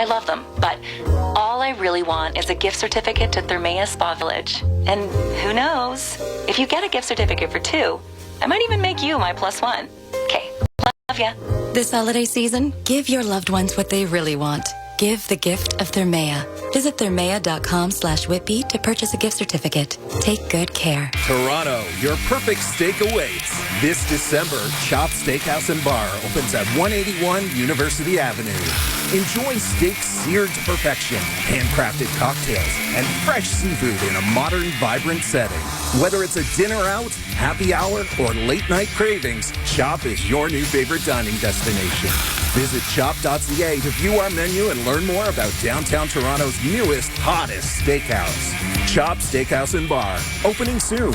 I love them, but all I really want is a gift certificate to Thermea Spa Village. And who knows? If you get a gift certificate for 2, I might even make you my +1. Okay, love ya. This holiday season, give your loved ones what they really want. Give the gift of Thermea. Visit thermea.com/whippy to purchase a gift certificate. Take good care. Toronto, your perfect steak awaits. This December, Chop Steakhouse and Bar opens at 181 University Avenue. Enjoy steak seared to perfection, handcrafted cocktails, and fresh seafood in a modern, vibrant setting. Whether it's a dinner out, happy hour, or late night cravings, Chop is your new favorite dining destination. Visit chop.ca to view our menu and learn more about downtown Toronto's newest, hottest steakhouse. Chop Steakhouse and Bar, opening soon.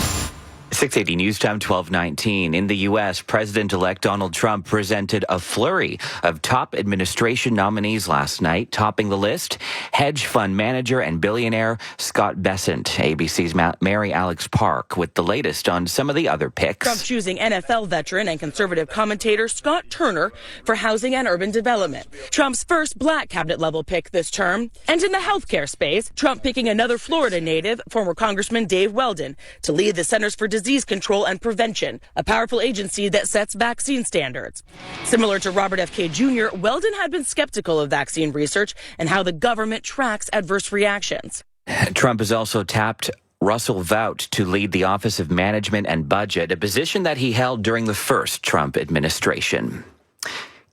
680 News Time 12:19. In the U.S., President-elect Donald Trump presented a flurry of top administration nominees last night. Topping the list, hedge fund manager and billionaire Scott Bessent. ABC's Mary Alex Park with the latest on some of the other picks. Trump choosing NFL veteran and conservative commentator Scott Turner for housing and urban development. Trump's first black cabinet-level pick this term. And in the healthcare space, Trump picking another Florida native, former Congressman Dave Weldon, to lead the Centers for Disease Control and Prevention, a powerful agency that sets vaccine standards. Similar to Robert F. Kennedy Jr., Weldon had been skeptical of vaccine research and how the government tracks adverse reactions. Trump has also tapped Russell Vought to lead the Office of Management and Budget, a position that he held during the first Trump administration.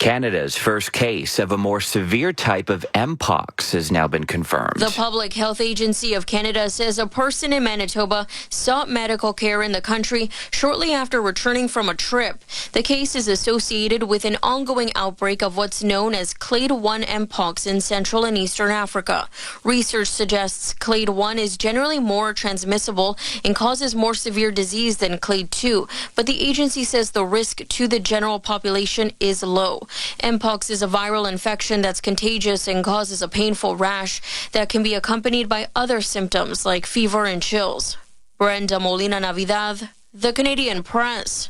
Canada's first case of a more severe type of Mpox has now been confirmed. The Public Health Agency of Canada says a person in Manitoba sought medical care in the country shortly after returning from a trip. The case is associated with an ongoing outbreak of what's known as Clade 1 Mpox in Central and Eastern Africa. Research suggests Clade 1 is generally more transmissible and causes more severe disease than Clade 2, but the agency says the risk to the general population is low. Mpox is a viral infection that's contagious and causes a painful rash that can be accompanied by other symptoms like fever and chills. Brenda Molina Navidad, The Canadian Press.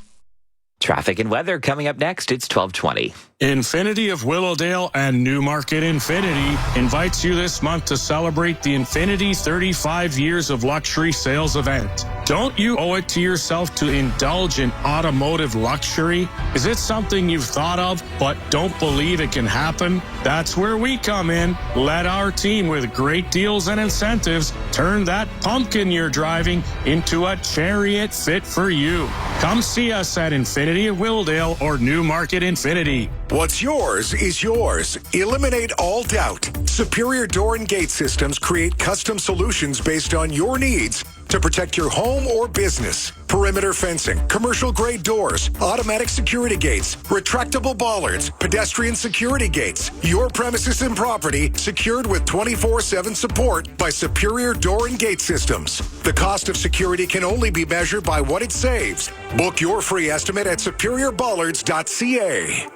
Traffic and weather coming up next. It's 12:20. Infinity of Willowdale and Newmarket Infinity invites you this month to celebrate the Infinity 35 Years of Luxury sales event. Don't you owe it to yourself to indulge in automotive luxury? Is it something you've thought of but don't believe it can happen? That's where we come in. Let our team with great deals and incentives turn that pumpkin you're driving into a chariot fit for you. Come see us at Infinity of Willowdale or Newmarket Infinity. What's yours is yours. Eliminate all doubt. Superior Door and Gate Systems create custom solutions based on your needs to protect your home or business. Perimeter fencing, commercial-grade doors, automatic security gates, retractable bollards, pedestrian security gates. Your premises and property secured with 24/7 support by Superior Door and Gate Systems. The cost of security can only be measured by what it saves. Book your free estimate at superiorbollards.ca.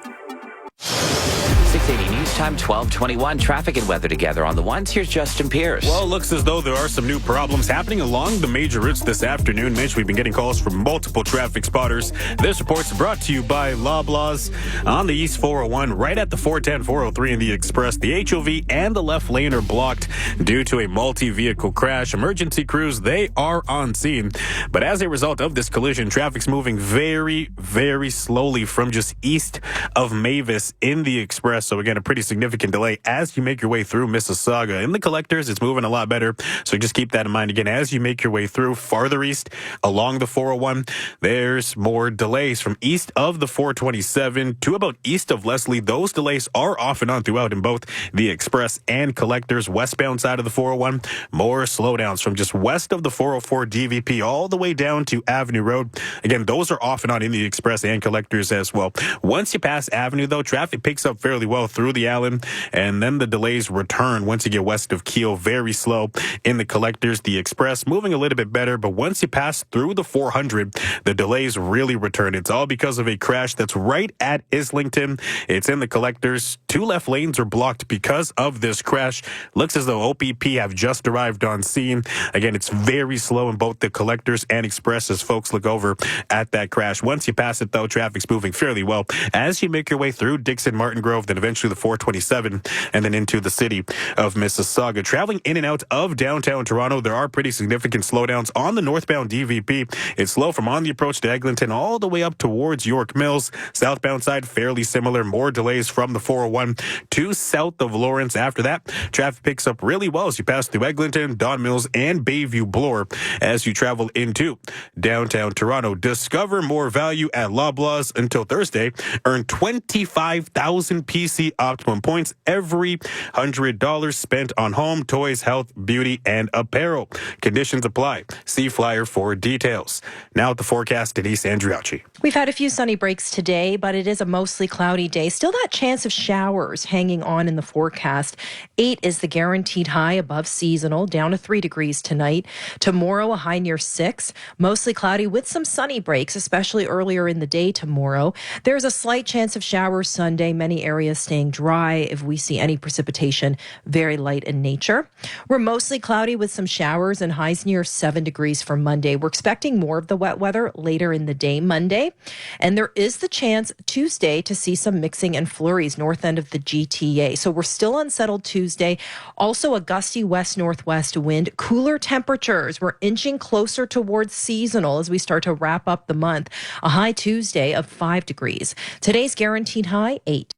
680 News Time 12:21. Traffic and weather together on the ones. Here's Justin Pierce. Well, it looks as though there are some new problems happening along the major routes this afternoon. Mitch, we've been getting calls from multiple traffic spotters. This report's brought to you by Loblaws on the East 401, right at the 410, 403 in the Express. The HOV and the left lane are blocked due to a multi-vehicle crash. Emergency crews, they are on scene. But as a result of this collision, traffic's moving very, very slowly from just east of Mavis in the Express. So again, a pretty significant delay as you make your way through Mississauga. In the collectors, it's moving a lot better. So just keep that in mind. Again, as you make your way through farther east along the 401, there's more delays from east of the 427 to about east of Leslie. Those delays are off and on throughout in both the Express and collectors. Westbound side of the 401, more slowdowns from just west of the 404 DVP all the way down to Avenue Road. Again, those are off and on in the Express and collectors as well. Once you pass Avenue, though, traffic picks up fairly well through the Allen, and then the delays return once you get west of Keele. Very slow in the collectors. The Express moving a little bit better, but once you pass through the 400, the delays really return. It's all because of a crash that's right at Islington. It's in the collectors. Two left lanes are blocked because of this crash. Looks as though OPP have just arrived on scene. Again, it's very slow in both the collectors and Express as folks look over at that crash. Once you pass it, though, traffic's moving fairly well as you make your way through Dixon, Martin Grove, then eventually the 410 427, and then into the city of Mississauga. Traveling in and out of downtown Toronto, there are pretty significant slowdowns on the northbound DVP. It's slow from on the approach to Eglinton all the way up towards York Mills. Southbound side, fairly similar. More delays from the 401 to south of Lawrence. After that, traffic picks up really well as you pass through Eglinton, Don Mills, and Bayview Bloor as you travel into downtown Toronto. Discover more value at Loblaws until Thursday. Earn 25,000 PC Optimum points every $100 spent on home, toys, health, beauty, and apparel. Conditions apply. See flyer for details. Now at the forecast, Denise Andriacci. We've had a few sunny breaks today, but it is a mostly cloudy day. Still that chance of showers hanging on in the forecast. 8 is the guaranteed high above seasonal, down to 3 degrees tonight. Tomorrow, a high near 6. Mostly cloudy with some sunny breaks, especially earlier in the day tomorrow. There's a slight chance of showers Sunday. Many areas staying dry. If we see any precipitation, very light in nature. We're mostly cloudy with some showers and highs near 7 degrees for Monday. We're expecting more of the wet weather later in the day Monday. And there is the chance Tuesday to see some mixing and flurries north end of the GTA. So we're still unsettled Tuesday. Also a gusty west-northwest wind. Cooler temperatures. We're inching closer towards seasonal as we start to wrap up the month. A high Tuesday of 5 degrees. Today's guaranteed high, 8.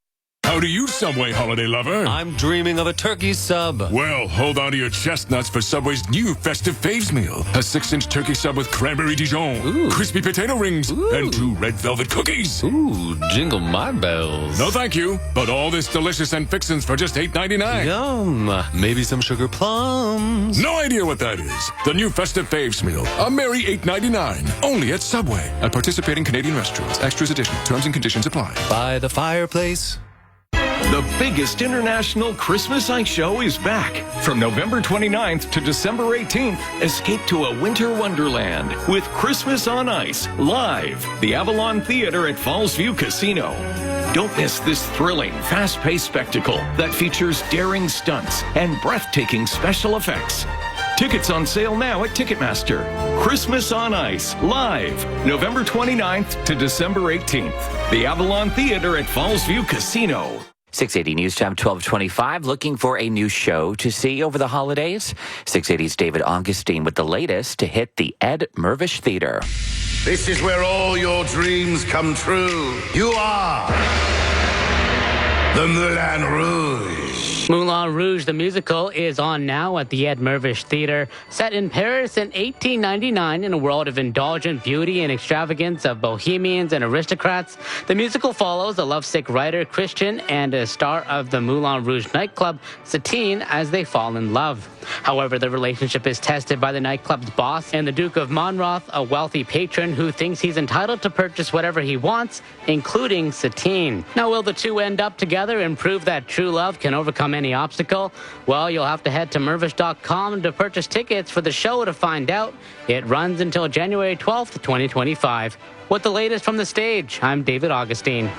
How do you, Subway holiday lover? I'm dreaming of a turkey sub. Well, hold on to your chestnuts for Subway's new festive faves meal. A 6-inch turkey sub with cranberry Dijon, crispy potato rings, and 2 red velvet cookies. Ooh, jingle my bells. No thank you, but all this delicious and fixins' for just $8.99. Yum. Maybe some sugar plums. No idea what that is. The new festive faves meal. A merry $8.99. Only at Subway. At participating Canadian restaurants. Extras additional. Terms and conditions apply. By the fireplace. The biggest international Christmas ice show is back. From November 29th to December 18th, escape to a winter wonderland with Christmas on Ice, live. The Avalon Theater at Falls View Casino. Don't miss this thrilling, fast-paced spectacle that features daring stunts and breathtaking special effects. Tickets on sale now at Ticketmaster. Christmas on Ice, live, November 29th to December 18th. The Avalon Theater at Falls View Casino. 680 News Time 1225. Looking for a new show to see over the holidays? 680's David Augustine with the latest to hit the Ed Mervish Theater. This is where all your dreams come true. You are the Moulin Rouge. Moulin Rouge, the musical, is on now at the Ed Mervish Theater. Set in Paris in 1899 in a world of indulgent beauty and extravagance of bohemians and aristocrats, the musical follows a lovesick writer, Christian, and a star of the Moulin Rouge nightclub, Satine, as they fall in love. However, the relationship is tested by the nightclub's boss and the Duke of Monmouth, a wealthy patron who thinks he's entitled to purchase whatever he wants, including Satine. Now, will the two end up together and prove that true love can overcome any obstacle? Well, you'll have to head to Mervish.com to purchase tickets for the show to find out. It runs until January 12th, 2025. With the latest from the stage, I'm David Augustine.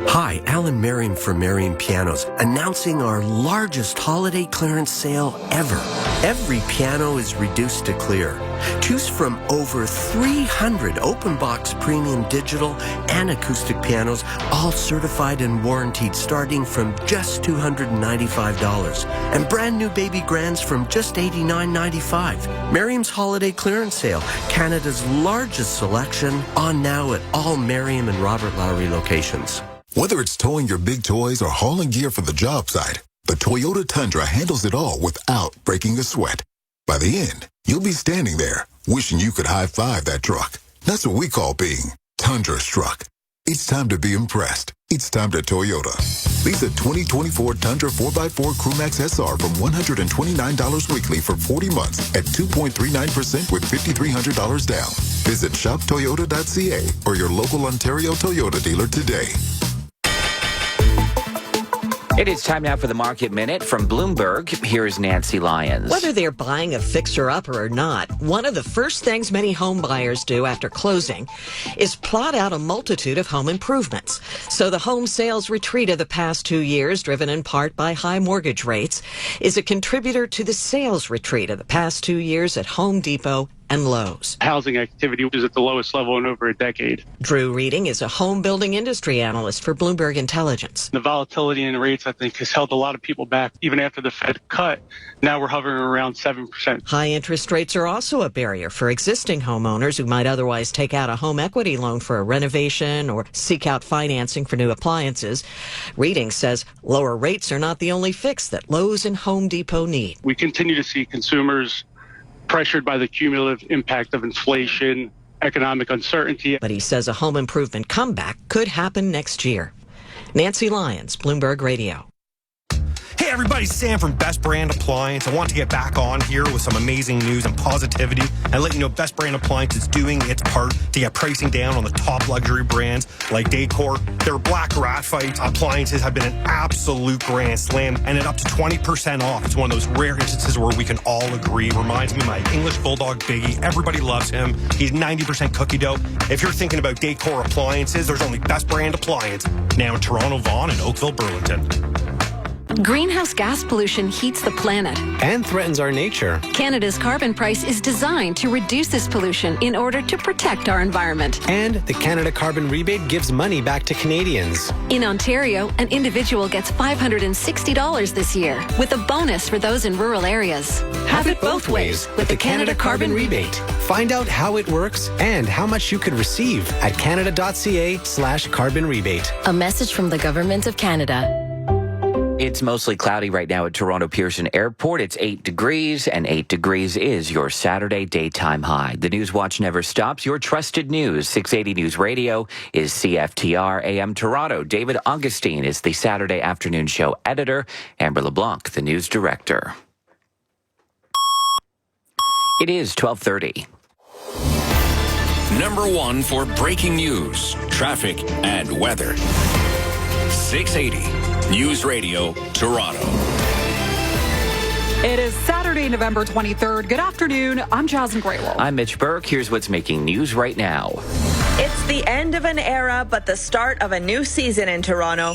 Hi, Alan Marion from Marion Pianos, announcing our largest holiday clearance sale ever. Every piano is reduced to clear. Choose from over 300 open box premium digital and acoustic pianos, all certified and warranted, starting from just $295. And brand new baby grands from just $89.95. Merriam's Holiday Clearance Sale, Canada's largest selection, on now at all Merriam and Robert Lowry locations. Whether it's towing your big toys or hauling gear for the job site, the Toyota Tundra handles it all without breaking a sweat. By the end, you'll be standing there wishing you could high-five that truck. That's what we call being Tundra-struck. It's time to be impressed. It's time to Toyota. Lease a 2024 Tundra 4x4 Crewmax SR from $129 weekly for 40 months at 2.39% with $5,300 down. Visit shoptoyota.ca or your local Ontario Toyota dealer today. It is time now for the Market Minute from Bloomberg. Here is Nancy Lyons. Whether they're buying a fixer-upper or not, one of the first things many home buyers do after closing is plot out a multitude of home improvements. So the home sales retreat of the past 2 years, driven in part by high mortgage rates, is a contributor to the sales retreat of the past 2 years at Home Depot and Lowe's. Housing activity is at the lowest level in over a decade. Drew Reading is a home building industry analyst for Bloomberg Intelligence. The volatility in rates, I think, has held a lot of people back. Even after the Fed cut, now we're hovering around 7%. High interest rates are also a barrier for existing homeowners who might otherwise take out a home equity loan for a renovation or seek out financing for new appliances. Reading says lower rates are not the only fix that Lowe's and Home Depot need. We continue to see consumers pressured by the cumulative impact of inflation, economic uncertainty. But he says a home improvement comeback could happen next year. Nancy Lyons, Bloomberg Radio. Hey everybody, Sam from Best Brand Appliance. I want to get back on here with some amazing news and positivity and let you know Best Brand Appliance is doing its part to get pricing down on the top luxury brands like Decor. Their Black Rat Fight appliances have been an absolute grand slam and at up to 20% off. It's one of those rare instances where we can all agree. Reminds me of my English Bulldog Biggie. Everybody loves him. He's 90% cookie dough. If you're thinking about Decor appliances, there's only Best Brand Appliance now in Toronto, Vaughan, and Oakville, Burlington. Greenhouse gas pollution heats the planet and threatens our nature. Canada's carbon price is designed to reduce this pollution in order to protect our environment. And the Canada Carbon Rebate gives money back to Canadians. In Ontario, an individual gets $560 this year, with a bonus for those in rural areas. Have it both ways with the Canada Carbon Rebate. Find out how it works and how much you could receive at canada.ca/carbon rebate. A message from the Government of Canada. It's mostly cloudy right now at Toronto Pearson Airport. It's 8 degrees, and 8 degrees is your Saturday daytime high. The News Watch never stops. Your trusted news. 680 News Radio is CFTR AM Toronto. David Augustine is the Saturday afternoon show editor. Amber LeBlanc, the news director. It is 12:30. Number one for breaking news, traffic, and weather. 680 News Radio, Toronto. It is Saturday, November 23rd. Good afternoon. I'm Jasmine Graywolf. I'm Mitch Burke. Here's what's making news right now. It's the end of an era, but the start of a new season in Toronto.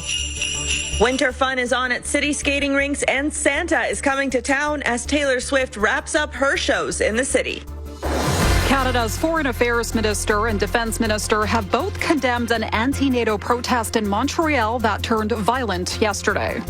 Winter fun is on at city skating rinks, and Santa is coming to town as Taylor Swift wraps up her shows in the city. Canada's Foreign Affairs Minister and Defence Minister have both condemned an anti-NATO protest in Montreal that turned violent yesterday.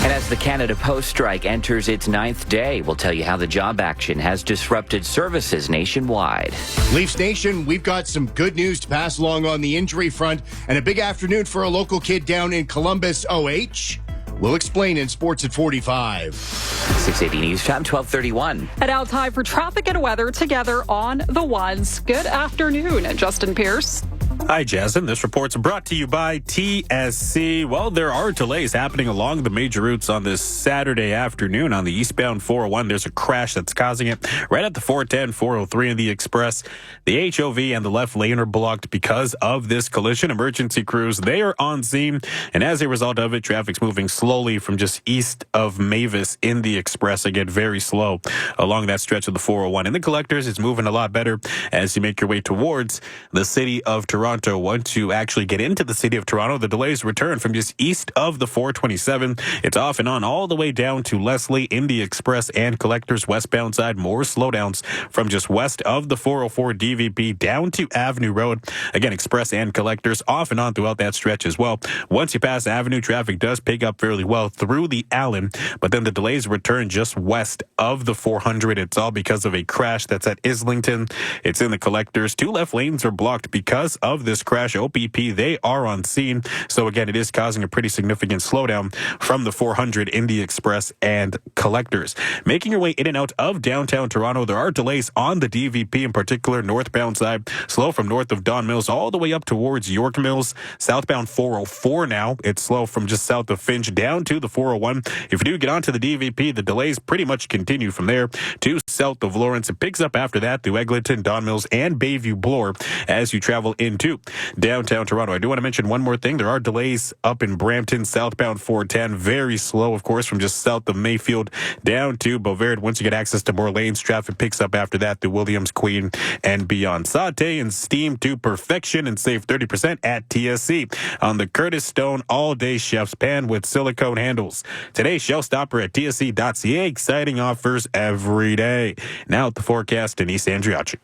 And as the Canada Post strike enters its 9th day, we'll tell you how the job action has disrupted services nationwide. Leafs Nation, we've got some good news to pass along on the injury front and a big afternoon for a local kid down in Columbus, OH. We'll explain in Sports at 45. 680 News Time, 12:31. And now time for traffic and weather together on the ones. Good afternoon, Justin Pierce. Hi, Jasmine. This report's brought to you by TSC. Well, there are delays happening along the major routes on this Saturday afternoon. On the eastbound 401, there's a crash that's causing it right at the 410, 403 in the Express. The HOV and the left lane are blocked because of this collision. Emergency crews, they are on scene. And as a result of it, traffic's moving slowly from just east of Mavis in the Express. Again, very slow along that stretch of the 401. And the Collectors is moving a lot better as you make your way towards the city of Toronto. Once you actually get into the city of Toronto, the delays return from just east of the 427. It's off and on all the way down to Leslie in the Express and Collectors westbound side. More slowdowns from just west of the 404 DVP down to Avenue Road. Again, Express and Collectors off and on throughout that stretch as well. Once you pass Avenue, traffic does pick up fairly well through the Allen, but then the delays return just west of the 400. It's all because of a crash that's at Islington. It's in the Collectors. Two left lanes are blocked because of this crash. OPP, they are on scene. So again, it is causing a pretty significant slowdown from the 400 in the Express and Collectors. Making your way in and out of downtown Toronto, there are delays on the DVP, in particular northbound side. Slow from north of Don Mills all the way up towards York Mills. Southbound 404 now. It's slow from just south of Finch down to the 401. If you do get onto the DVP, the delays pretty much continue from there to south of Lawrence. It picks up after that through Eglinton, Don Mills, and Bayview Bloor as you travel into to downtown Toronto. I do want to mention one more thing. There are delays up in Brampton, southbound 410. Very slow, of course, from just south of Mayfield down to Beauvais. Once you get access to more lanes, traffic picks up after that to Williams, Queen, and beyond. Saute and steam to perfection and save 30% at TSC on the Curtis Stone all-day chef's pan with silicone handles. Today's showstopper at TSC.ca. Exciting offers every day. Now at the forecast, Denise Andriacci.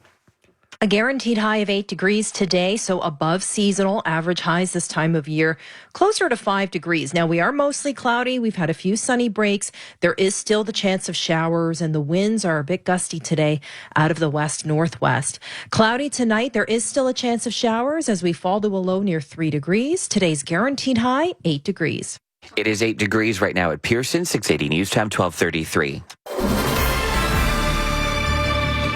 A guaranteed high of 8 degrees today, so above seasonal average highs this time of year, closer to 5 degrees. Now, we are mostly cloudy. We've had a few sunny breaks. There is still the chance of showers, and the winds are a bit gusty today out of the west-northwest. Cloudy tonight. There is still a chance of showers as we fall to a low near 3 degrees. Today's guaranteed high, 8 degrees. It is 8 degrees right now at Pearson, 680 News Time, 12:33.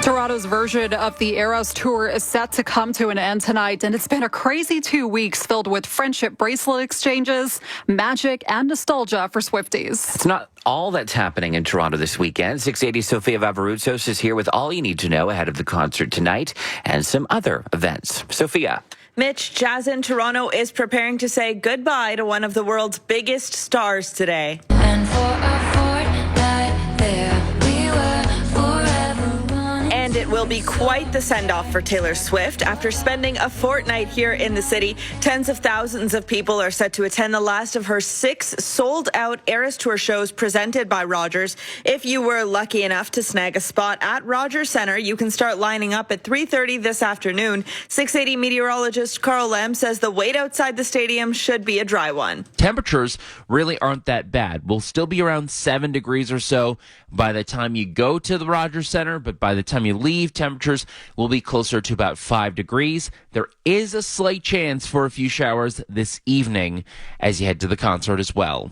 Toronto's version of the Eras Tour is set to come to an end tonight, and it's been a crazy 2 weeks filled with friendship bracelet exchanges, magic, and nostalgia for Swifties. It's not all that's happening in Toronto this weekend. 680 Sofia Vavarutsos is here with all you need to know ahead of the concert tonight and some other events. Sophia. Mitch, Jazz in Toronto is preparing to say goodbye to one of the world's biggest stars today. And for a fortnight there, we were forever running. And it will be quite the send-off for Taylor Swift. After spending a fortnight here in the city, tens of thousands of people are set to attend the last of her 6 sold-out Eras Tour shows presented by Rogers. If you were lucky enough to snag a spot at Rogers Centre, you can start lining up at 3:30 this afternoon. 680 meteorologist Carl Lamb says the wait outside the stadium should be a dry one. Temperatures really aren't that bad. We'll still be around 7 degrees or so by the time you go to the Rogers Centre, but by the time you leave, temperatures will be closer to about 5 degrees. There is a slight chance for a few showers this evening as you head to the concert as well.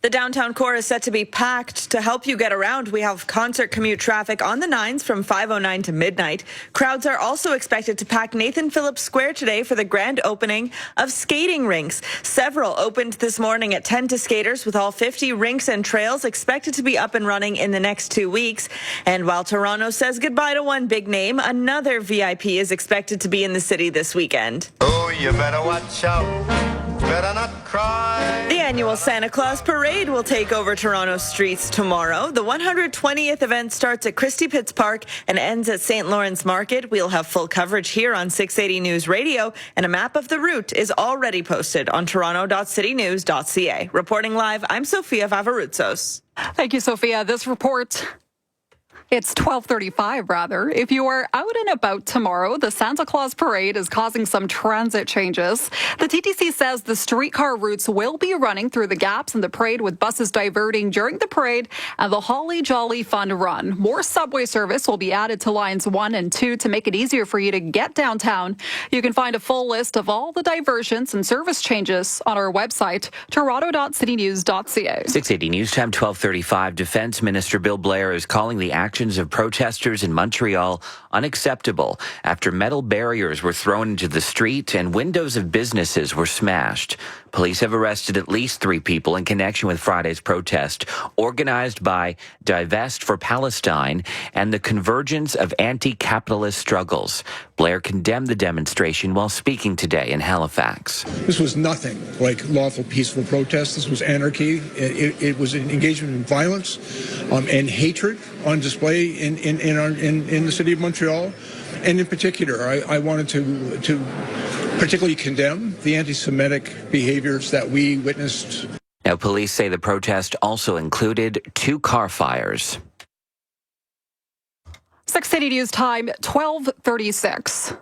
The downtown core is set to be packed. To help you get around, we have concert commute traffic on the 9s from 5:09 to midnight. Crowds are also expected to pack Nathan Phillips Square today for the grand opening of skating rinks. Several opened this morning at 10 to skaters, with all 50 rinks and trails expected to be up and running in the next 2 weeks. And while Toronto says goodbye to one big name, another VIP is expected to be in the city this weekend. Oh, you better watch out. Better not cry. The annual Santa Claus Parade will take over Toronto's streets tomorrow. The 120th event starts at Christie Pitts Park and ends at St. Lawrence Market. We'll have full coverage here on 680 News Radio, and a map of the route is already posted on toronto.citynews.ca. Reporting live, I'm Sofia Vavarutsos. Thank you, Sophia. This report... It's 12:35, rather. If you are out and about tomorrow, the Santa Claus Parade is causing some transit changes. The TTC says the streetcar routes will be running through the gaps in the parade, with buses diverting during the parade and the Holly Jolly Fun Run. More subway service will be added to lines 1 and 2 to make it easier for you to get downtown. You can find a full list of all the diversions and service changes on our website, toronto.citynews.ca. 680 News Time, 12:35. Defense Minister Bill Blair is calling the actions of protesters in Montreal unacceptable after metal barriers were thrown into the street and windows of businesses were smashed. Police have arrested at least 3 people in connection with Friday's protest, organized by Divest for Palestine and the Convergence of Anti-Capitalist Struggles. Blair condemned the demonstration while speaking today in Halifax. This was nothing like lawful, peaceful protest. This was anarchy. It was an engagement in violence and hatred on display in the city of Montreal. And in particular, I wanted to particularly condemn the anti-Semitic behaviors that we witnessed. Now, police say the protest also included 2 car fires. 680 News Time, 12:36.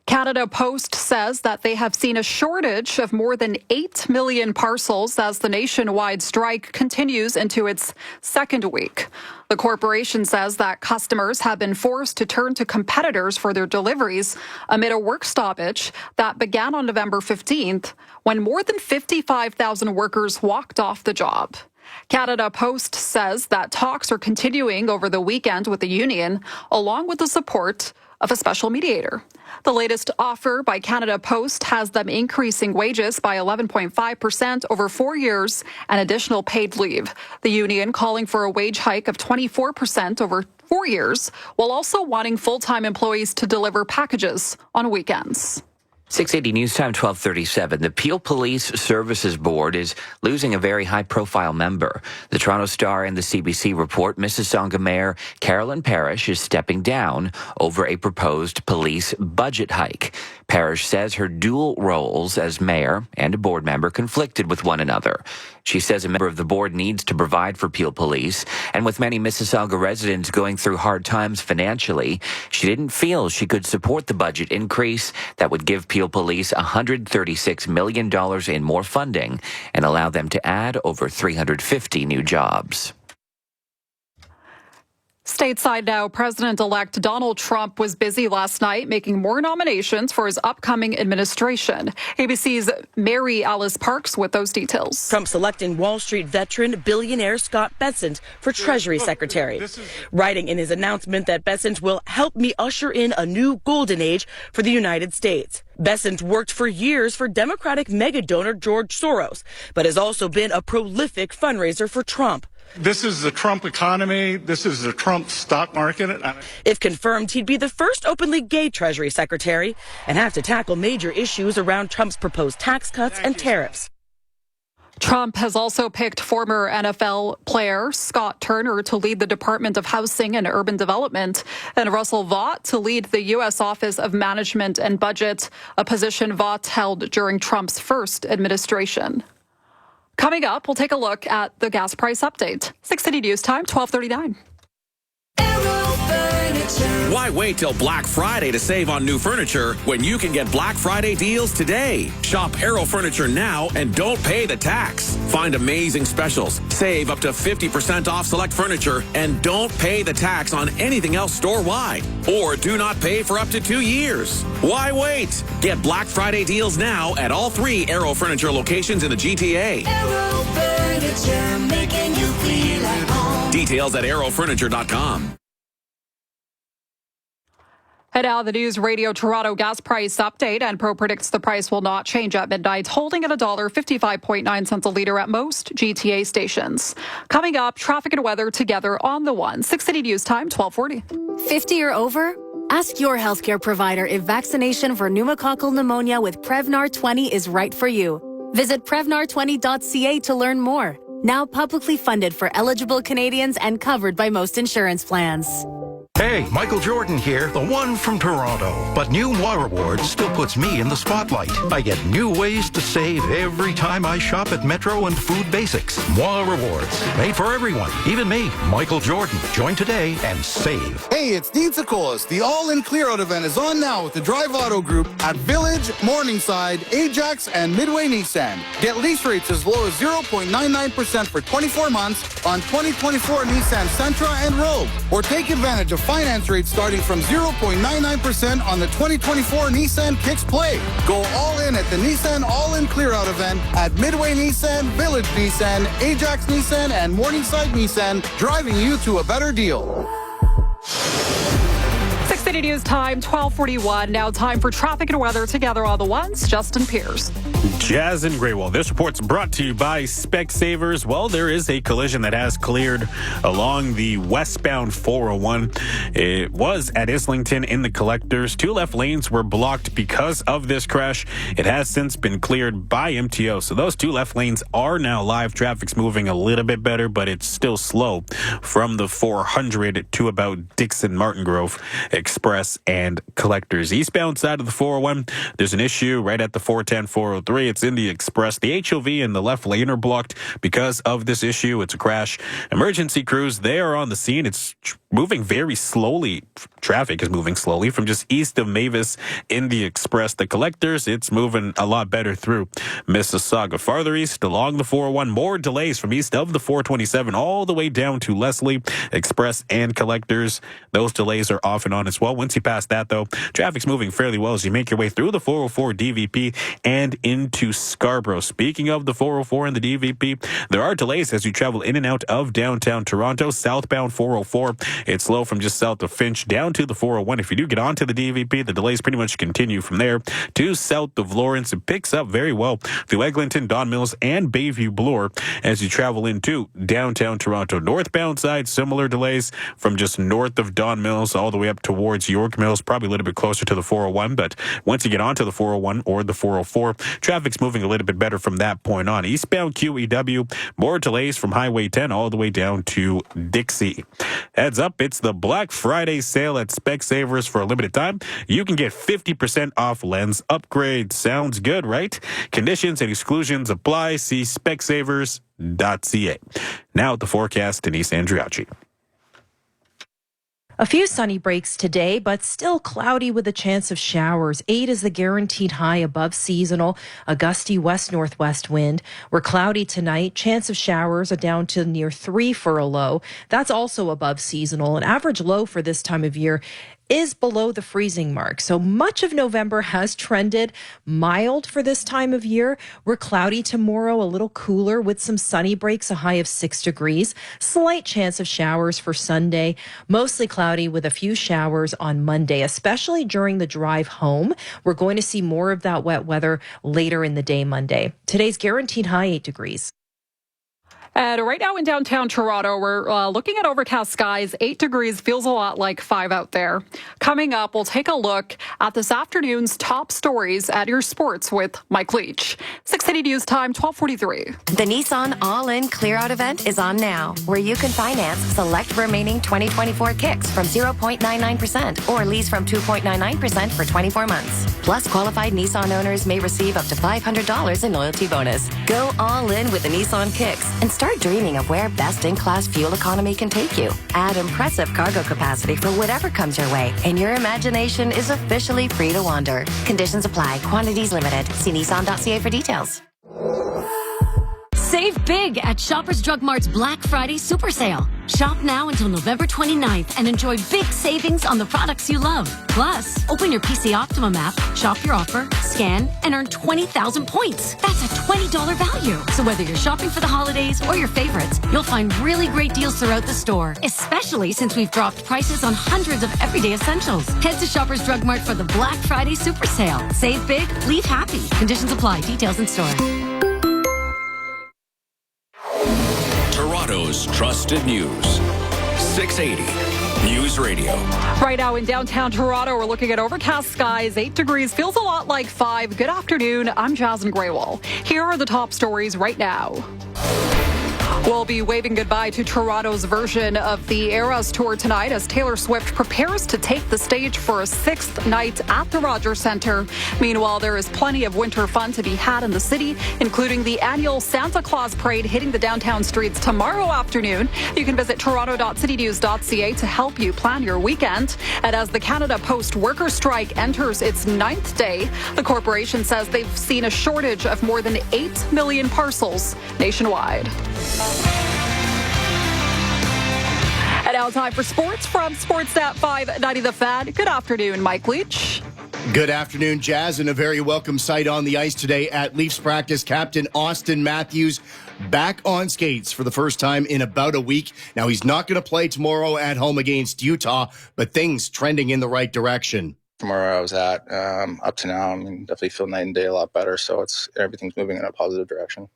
Canada Post says that they have seen a shortage of more than 8 million parcels as the nationwide strike continues into its second week. The corporation says that customers have been forced to turn to competitors for their deliveries amid a work stoppage that began on November 15th, when more than 55,000 workers walked off the job. Canada Post says that talks are continuing over the weekend with the union, along with the support of a special mediator. The latest offer by Canada Post has them increasing wages by 11.5% over 4 years and additional paid leave. The union calling for a wage hike of 24% over 4 years, while also wanting full-time employees to deliver packages on weekends. 680 News Time 1237. The Peel Police Services Board is losing a very high-profile member. The Toronto Star and the CBC report Mississauga Mayor Carolyn Parrish is stepping down over a proposed police budget hike. Parrish says her dual roles as mayor and a board member conflicted with one another. She says a member of the board needs to provide for Peel Police, and with many Mississauga residents going through hard times financially, she didn't feel she could support the budget increase that would give Peel Police $136 million in more funding and allow them to add over 350 new jobs. Stateside now, President-elect Donald Trump was busy last night making more nominations for his upcoming administration. ABC's Mary Alice Parks with those details. Trump selecting Wall Street veteran billionaire Scott Bessent for Treasury Secretary, writing in his announcement that Bessent will help me usher in a new golden age for the United States. Bessent worked for years for Democratic mega donor George Soros, but has also been a prolific fundraiser for Trump. This is the Trump economy. This is the Trump stock market. If confirmed, he'd be the first openly gay Treasury Secretary and have to tackle major issues around Trump's proposed tax cuts and tariffs. Trump has also picked former NFL player Scott Turner to lead the Department of Housing and Urban Development and Russell Vought to lead the U.S. Office of Management and Budget, a position Vought held during Trump's first administration. Coming up, we'll take a look at the gas price update. 680 News Time, 1239. Why wait till Black Friday to save on new furniture when you can get Black Friday deals today? Shop Aero Furniture now and don't pay the tax. Find amazing specials, save up to 50% off select furniture, and don't pay the tax on anything else store-wide. Or do not pay for up to 2 years. Why wait? Get Black Friday deals now at all 3 Aero Furniture locations in the GTA. Aero Furniture, making you feel at home. Details at aerofurniture.com. And now the News Radio Toronto gas price update. Enpro predicts the price will not change at midnight, holding at $1.55.9 a litre at most GTA stations. Coming up, traffic and weather together on the one. 680 News Time, 1240. 50 or over? Ask your healthcare provider if vaccination for pneumococcal pneumonia with Prevnar 20 is right for you. Visit Prevnar20.ca to learn more. Now publicly funded for eligible Canadians and covered by most insurance plans. Hey, Michael Jordan here, the one from Toronto. But new Moi Rewards still puts me in the spotlight. I get new ways to save every time I shop at Metro and Food Basics. Moi Rewards, made for everyone, even me, Michael Jordan. Join today and save. Hey, it's Dean Sokolis. The All-In Clear-Out event is on now with the Drive Auto Group at Village, Morningside, Ajax, and Midway Nissan. Get lease rates as low as 0.99% for 24 months on 2024 Nissan Sentra and Rogue. Or take advantage of finance rates starting from 0.99% on the 2024 Nissan Kicks Play. Go all in at the Nissan All-In Clear-Out event at Midway Nissan, Village Nissan, Ajax Nissan, and Morningside Nissan, driving you to a better deal. 680 News Time, 1241. Now time for traffic and weather together on the ones. Justin Pierce. Jazz and Graywell. This report's brought to you by Specsavers. Well, there is a collision that has cleared along the westbound 401. It was at Islington in the collectors. 2 left lanes were blocked because of this crash. It has since been cleared by MTO. So those 2 left lanes are now live. Traffic's moving a little bit better, but it's still slow from the 400 to about Dixon Martin Grove Express and collectors. Eastbound side of the 401, there's an issue right at the 410, 403. It's in the Express. The HOV and the left lane are blocked because of this issue. It's a crash. Emergency crews, they are on the scene. It's moving very slowly. Traffic is moving slowly from just east of Mavis in the Express. The collectors, it's moving a lot better through Mississauga. Farther east along the 401, more delays from east of the 427 all the way down to Leslie, Express and collectors. Those delays are off and on as well. Once you pass that, though, traffic's moving fairly well as you make your way through the 404 DVP and into Scarborough. Speaking of the 404 and the DVP, there are delays as you travel in and out of downtown Toronto. Southbound 404, it's slow from just south of Finch down to the 401. If you do get onto the DVP, the delays pretty much continue from there to south of Lawrence. It picks up very well through Eglinton, Don Mills, and Bayview Bloor as you travel into downtown Toronto. Northbound side, similar delays from just north of Don Mills all the way up towards towards York Mills, probably a little bit closer to the 401. But once you get onto the 401 or the 404, traffic's moving a little bit better from that point on. Eastbound QEW, more delays from Highway 10 all the way down to Dixie. Heads up, it's the Black Friday sale at Specsavers for a limited time. You can get 50% off lens upgrades. Sounds good, right? Conditions and exclusions apply. See specsavers.ca. Now at the forecast, Denise Andriacci. A few sunny breaks today, but still cloudy with a chance of showers. 8 is the guaranteed high above seasonal. A gusty west-northwest wind. We're cloudy tonight. Chance of showers are down to near 3 for a low. That's also above seasonal. An average low for this time of year is below the freezing mark. So much of November has trended mild for this time of year. We're cloudy tomorrow, a little cooler with some sunny breaks, a high of 6 degrees. Slight chance of showers for Sunday. Mostly cloudy with a few showers on Monday, especially during the drive home. We're going to see more of that wet weather later in the day Monday. Today's guaranteed high 8 degrees. And right now in downtown Toronto, we're looking at overcast skies. 8 degrees feels a lot like 5 out there. Coming up, we'll take a look at this afternoon's top stories at your sports with Mike Leach. 680 News Time, 12:43. The Nissan All-In Clear-Out event is on now, where you can finance select remaining 2024 Kicks from 0.99% or lease from 2.99% for 24 months. Plus, qualified Nissan owners may receive up to $500 in loyalty bonus. Go all in with the Nissan Kicks and start dreaming of where best-in-class fuel economy can take you. Add impressive cargo capacity for whatever comes your way, and your imagination is officially free to wander. Conditions apply. Quantities limited. See Nissan.ca for details. Save big at Shoppers Drug Mart's Black Friday Super Sale. Shop now until November 29th and enjoy big savings on the products you love. Plus, open your PC Optimum app, shop your offer, scan, and earn 20,000 points. That's a $20 value. So whether you're shopping for the holidays or your favorites, you'll find really great deals throughout the store, especially since we've dropped prices on hundreds of everyday essentials. Head to Shoppers Drug Mart for the Black Friday Super Sale. Save big, leave happy. Conditions apply. Details in store. Toronto's trusted news. 680 News Radio. Right now in downtown Toronto, we're looking at overcast skies. 8 degrees feels a lot like 5. Good afternoon. I'm Jasmine Graywall. Here are the top stories right now. We'll be waving goodbye to Toronto's version of the Eras Tour tonight as Taylor Swift prepares to take the stage for a 6th night at the Rogers Centre. Meanwhile, there is plenty of winter fun to be had in the city, including the annual Santa Claus Parade hitting the downtown streets tomorrow afternoon. You can visit toronto.citynews.ca to help you plan your weekend. And as the Canada Post worker strike enters its 9th day, the corporation says they've seen a shortage of more than 8 million parcels nationwide. And now time for sports from Sportsnet 590 The Fan. Good afternoon, Mike Leach. Good afternoon, Jazz, and a very welcome sight on the ice today at Leafs practice. Captain Austin Matthews back on skates for the first time in about a week. Now, he's not going to play tomorrow at home against Utah, but things trending in the right direction. From where I was at up to now, I mean, definitely feel night and day a lot better. So everything's moving in a positive direction.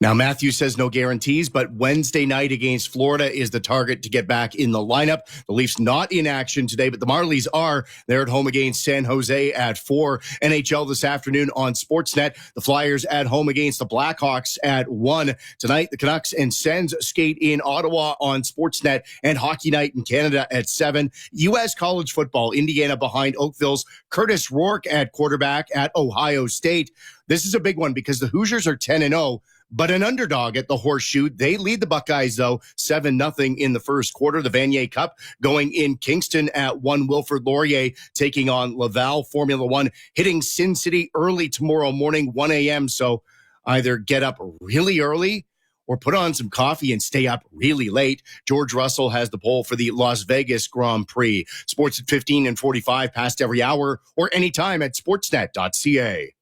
Now, Matthews says no guarantees, but Wednesday night against Florida is the target to get back in the lineup. The Leafs not in action today, but the Marlies are. They're at home against San Jose at 4. NHL this afternoon on Sportsnet. The Flyers at home against the Blackhawks at 1. Tonight, the Canucks and Sens skate in Ottawa on Sportsnet, and Hockey Night in Canada at 7. U.S. college football, Indiana behind Oakville's Curtis Rourke at quarterback at Ohio State. This is a big one because the Hoosiers are 10-0. But an underdog at the Horseshoe. They lead the Buckeyes, though, 7-0 in the first quarter. The Vanier Cup going in Kingston at 1. Wilfrid Laurier taking on Laval. Formula One hitting Sin City early tomorrow morning, 1 a.m. So either get up really early or put on some coffee and stay up really late. George Russell has the pole for the Las Vegas Grand Prix. Sports at 15 and 45 past every hour or anytime at sportsnet.ca.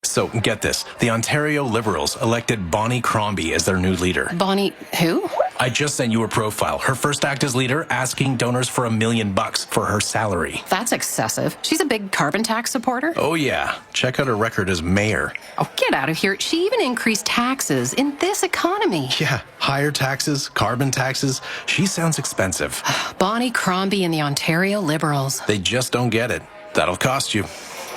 So get this, the Ontario Liberals elected Bonnie Crombie as their new leader. Bonnie, who? I just sent you her profile. Her first act as leader, asking donors for $1 million for her salary. That's excessive. She's a big carbon tax supporter. Oh yeah, check out her record as mayor. Oh, get out of here. She even increased taxes in this economy. Yeah, higher taxes, carbon taxes. She sounds expensive. Bonnie Crombie and the Ontario Liberals. They just don't get it. That'll cost you.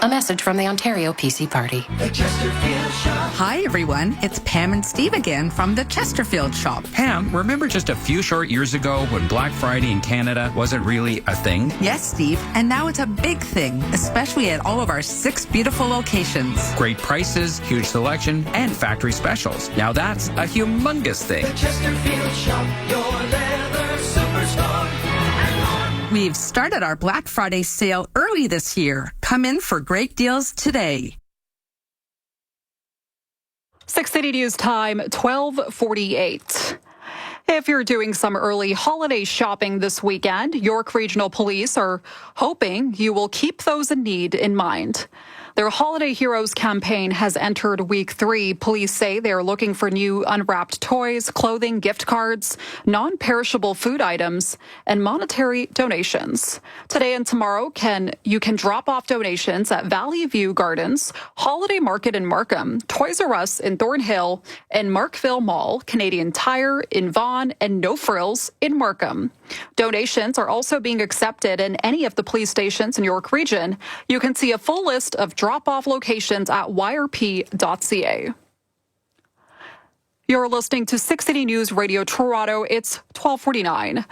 A message from the Ontario PC Party. Hi, everyone. It's Pam and Steve again from the Chesterfield shop. Pam, remember just a few short years ago when Black Friday in Canada wasn't really a thing? Yes, Steve. And now it's a big thing, especially at all of our 6 beautiful locations. Great prices, huge selection, and factory specials. Now that's a humongous thing. The Chesterfield shop, your leather superstore. We've started our Black Friday sale early this year. Come in for great deals today. 680 News Time, 12:48. If you're doing some early holiday shopping this weekend, York Regional Police are hoping you will keep those in need in mind. Their Holiday Heroes campaign has entered week 3. Police say they are looking for new unwrapped toys, clothing, gift cards, non-perishable food items, and monetary donations. Today and tomorrow, you can drop off donations at Valley View Gardens, Holiday Market in Markham, Toys R Us in Thornhill, and Markville Mall, Canadian Tire in Vaughan, and No Frills in Markham. Donations are also being accepted in any of the police stations in York Region. You can see a full list of drop-off locations at yrp.ca. You're listening to 680 News Radio Toronto. It's 12:49.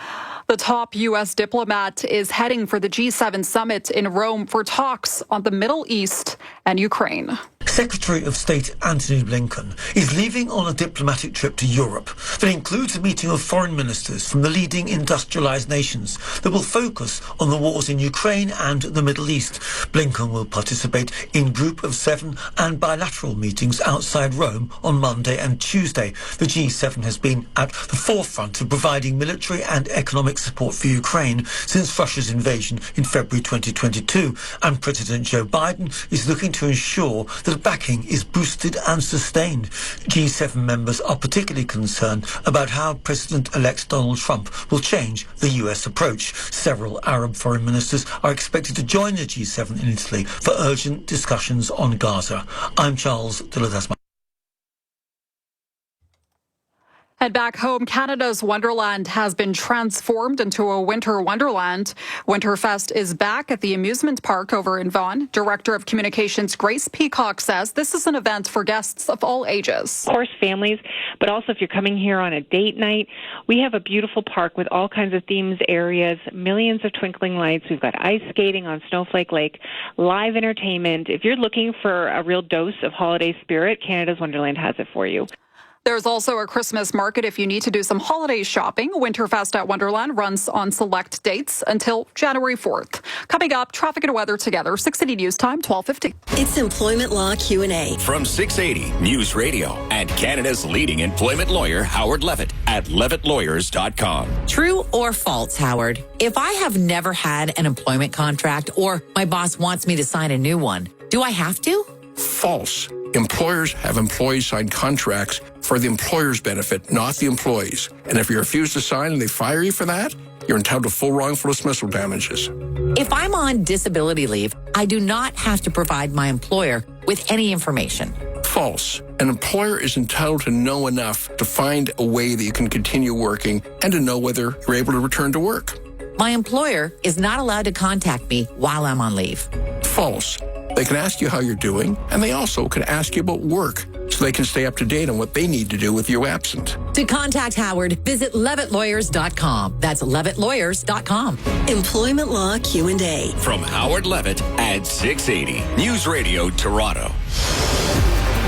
The top U.S. diplomat is heading for the G7 summit in Rome for talks on the Middle East and Ukraine. Secretary of State Antony Blinken is leaving on a diplomatic trip to Europe that includes a meeting of foreign ministers from the leading industrialized nations that will focus on the wars in Ukraine and the Middle East. Blinken will participate in Group of 7 and bilateral meetings outside Rome on Monday and Tuesday. The G7 has been at the forefront of providing military and economic support for Ukraine since Russia's invasion in February 2022, and President Joe Biden is looking to ensure that backing is boosted and sustained. G7 members are particularly concerned about how President-elect Donald Trump will change the US approach. Several Arab foreign ministers are expected to join the G7 in Italy for urgent discussions on Gaza. I'm Charles de la Tasman. And back home, Canada's Wonderland has been transformed into a winter wonderland. Winterfest is back at the amusement park over in Vaughan. Director of Communications Grace Peacock says this is an event for guests of all ages. Of course, families, but also if you're coming here on a date night, we have a beautiful park with all kinds of themes, areas, millions of twinkling lights. We've got ice skating on Snowflake Lake, live entertainment. If you're looking for a real dose of holiday spirit, Canada's Wonderland has it for you. There's also a Christmas market if you need to do some holiday shopping. Winterfest at Wonderland runs on select dates until January 4th. Coming up, traffic and weather together. 680 News Time, 12:50. It's Employment Law Q&A. From 680 News Radio and Canada's leading employment lawyer, Howard Levitt, at levittlawyers.com. True or false, Howard? If I have never had an employment contract or my boss wants me to sign a new one, do I have to? False. Employers have employees sign contracts for the employer's benefit, not the employees. And if you refuse to sign and they fire you for that, you're entitled to full wrongful dismissal damages. If I'm on disability leave, I do not have to provide my employer with any information. False. An employer is entitled to know enough to find a way that you can continue working and to know whether you're able to return to work. My employer is not allowed to contact me while I'm on leave. False. They can ask you how you're doing, and they also can ask you about work so they can stay up to date on what they need to do with you absent. To contact Howard, visit levittlawyers.com. That's levittlawyers.com. Employment Law Q&A. From Howard Levitt at 680 News Radio Toronto.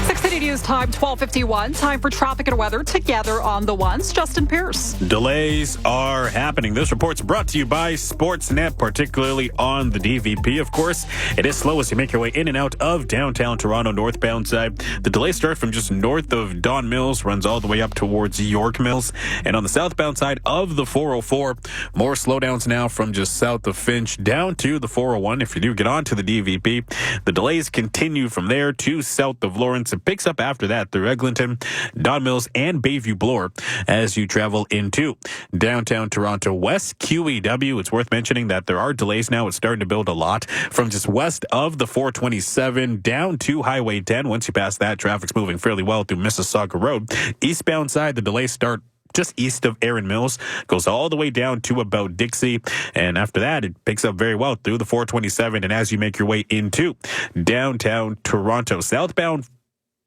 680 News Time, 12:51. Time for traffic and weather together on the ones. Justin Pierce. Delays are happening. This report's brought to you by Sportsnet, particularly on the DVP, of course. It is slow as you make your way in and out of downtown Toronto, northbound side. The delays start from just north of Don Mills, runs all the way up towards York Mills. And on the southbound side of the 404, more slowdowns now from just south of Finch down to the 401. If you do get onto the DVP, the delays continue from there to south of Lawrence. It picks up up after that through Eglinton, Don Mills, and Bayview Bloor as you travel into downtown Toronto West QEW. It's worth mentioning that there are delays now. It's starting to build a lot from just west of the 427 down to Highway 10. Once you pass that, traffic's moving fairly well through Mississauga Road. Eastbound side, the delays start just east of Erin Mills, goes all the way down to about Dixie, and after that it picks up very well through the 427, and as you make your way into downtown Toronto, southbound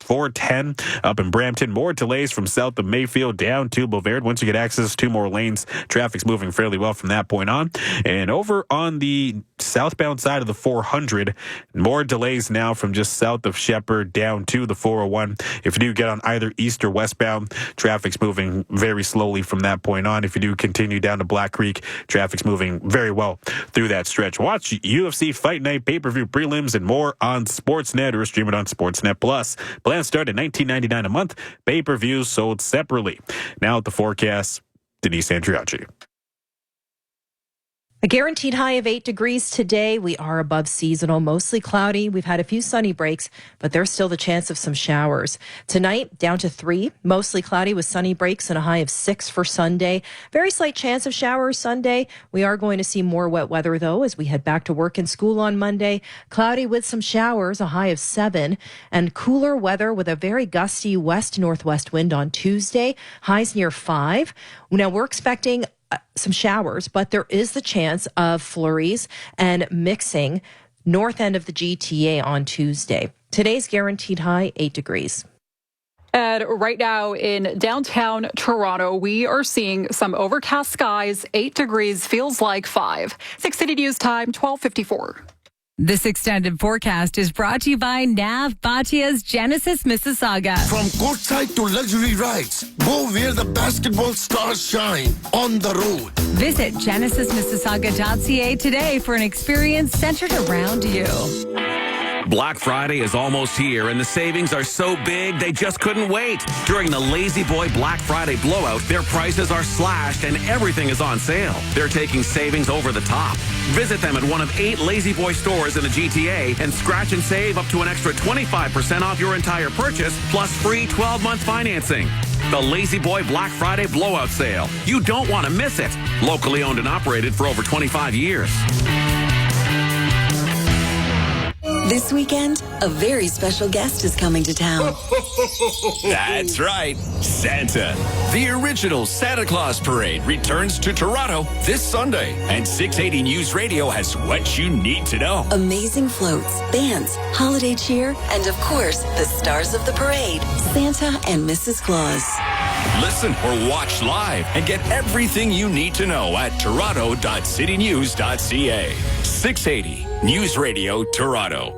410 up in Brampton, more delays from south of Mayfield down to Bovaird. Once you get access to more lanes, traffic's moving fairly well from that point on. And over on the southbound side of the 400, more delays now from just south of Shepherd down to the 401. If you do get on either east or westbound, traffic's moving very slowly from that point on. If you do continue down to Black Creek, traffic's moving very well through that stretch. Watch UFC Fight Night, pay-per-view prelims, and more on Sportsnet or stream it on Sportsnet Plus. Plans start at $19.99 a month. Pay-per-views sold separately. Now at the forecast, Denise Andriacci. A guaranteed high of 8 degrees today. We are above seasonal, mostly cloudy. We've had a few sunny breaks, but there's still the chance of some showers. Tonight, down to 3, mostly cloudy with sunny breaks and a high of 6 for Sunday. Very slight chance of showers Sunday. We are going to see more wet weather, though, as we head back to work and school on Monday. Cloudy with some showers, a high of 7, and cooler weather with a very gusty west-northwest wind on Tuesday. Highs near 5. Now, we're expecting some showers, but there is the chance of flurries and mixing north end of the GTA on Tuesday. Today's guaranteed high, 8 degrees. And right now in downtown Toronto, we are seeing some overcast skies. 8 degrees feels like 5. 6 City News time, 12:54. This extended forecast is brought to you by Nav Bhatia's Genesis Mississauga. From courtside to luxury rides, go where the basketball stars shine, on the road. Visit genesismississauga.ca today for an experience centered around you. Black Friday is almost here, and the savings are so big they just couldn't wait. During the Lazy Boy Black Friday blowout, their prices are slashed and everything is on sale. They're taking savings over the top. Visit them at one of 8 Lazy Boy stores in the GTA and scratch and save up to an extra 25% off your entire purchase, plus free 12-month financing. The Lazy Boy Black Friday blowout sale. You don't want to miss it. Locally owned and operated for over 25 years. This weekend, a very special guest is coming to town. That's right, Santa. The original Santa Claus Parade returns to Toronto this Sunday, and 680 News Radio has what you need to know. Amazing floats, bands, holiday cheer, and of course, the stars of the parade, Santa and Mrs. Claus. Listen or watch live and get everything you need to know at toronto.citynews.ca. 680 News Radio Toronto.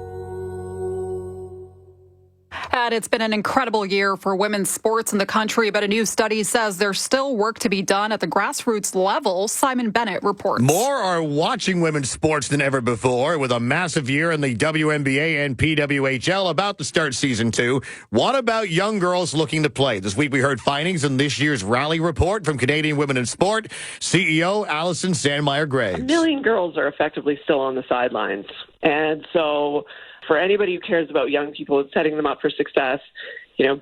And it's been an incredible year for women's sports in the country, but a new study says there's still work to be done at the grassroots level. Simon Bennett reports. More are watching women's sports than ever before, with a massive year in the WNBA and PWHL about to start season 2. What about young girls looking to play? This week we heard findings in this year's Rally Report from Canadian Women in Sport. CEO Alison Sandmeyer-Graves. 1 million girls are effectively still on the sidelines. And so for anybody who cares about young people and setting them up for success,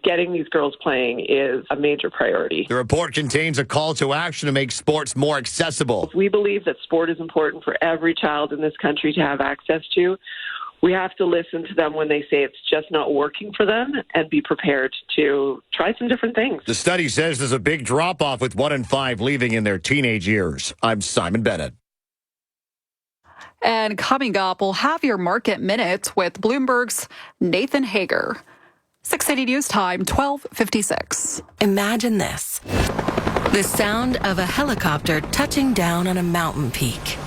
getting these girls playing is a major priority. The report contains a call to action to make sports more accessible. We believe that sport is important for every child in this country to have access to. We have to listen to them when they say it's just not working for them and be prepared to try some different things. The study says there's a big drop-off with 1 in 5 leaving in their teenage years. I'm Simon Bennett. And coming up, we'll have your market minute with Bloomberg's Nathan Hager. 680 News time, 12:56. Imagine this. The sound of a helicopter touching down on a mountain peak.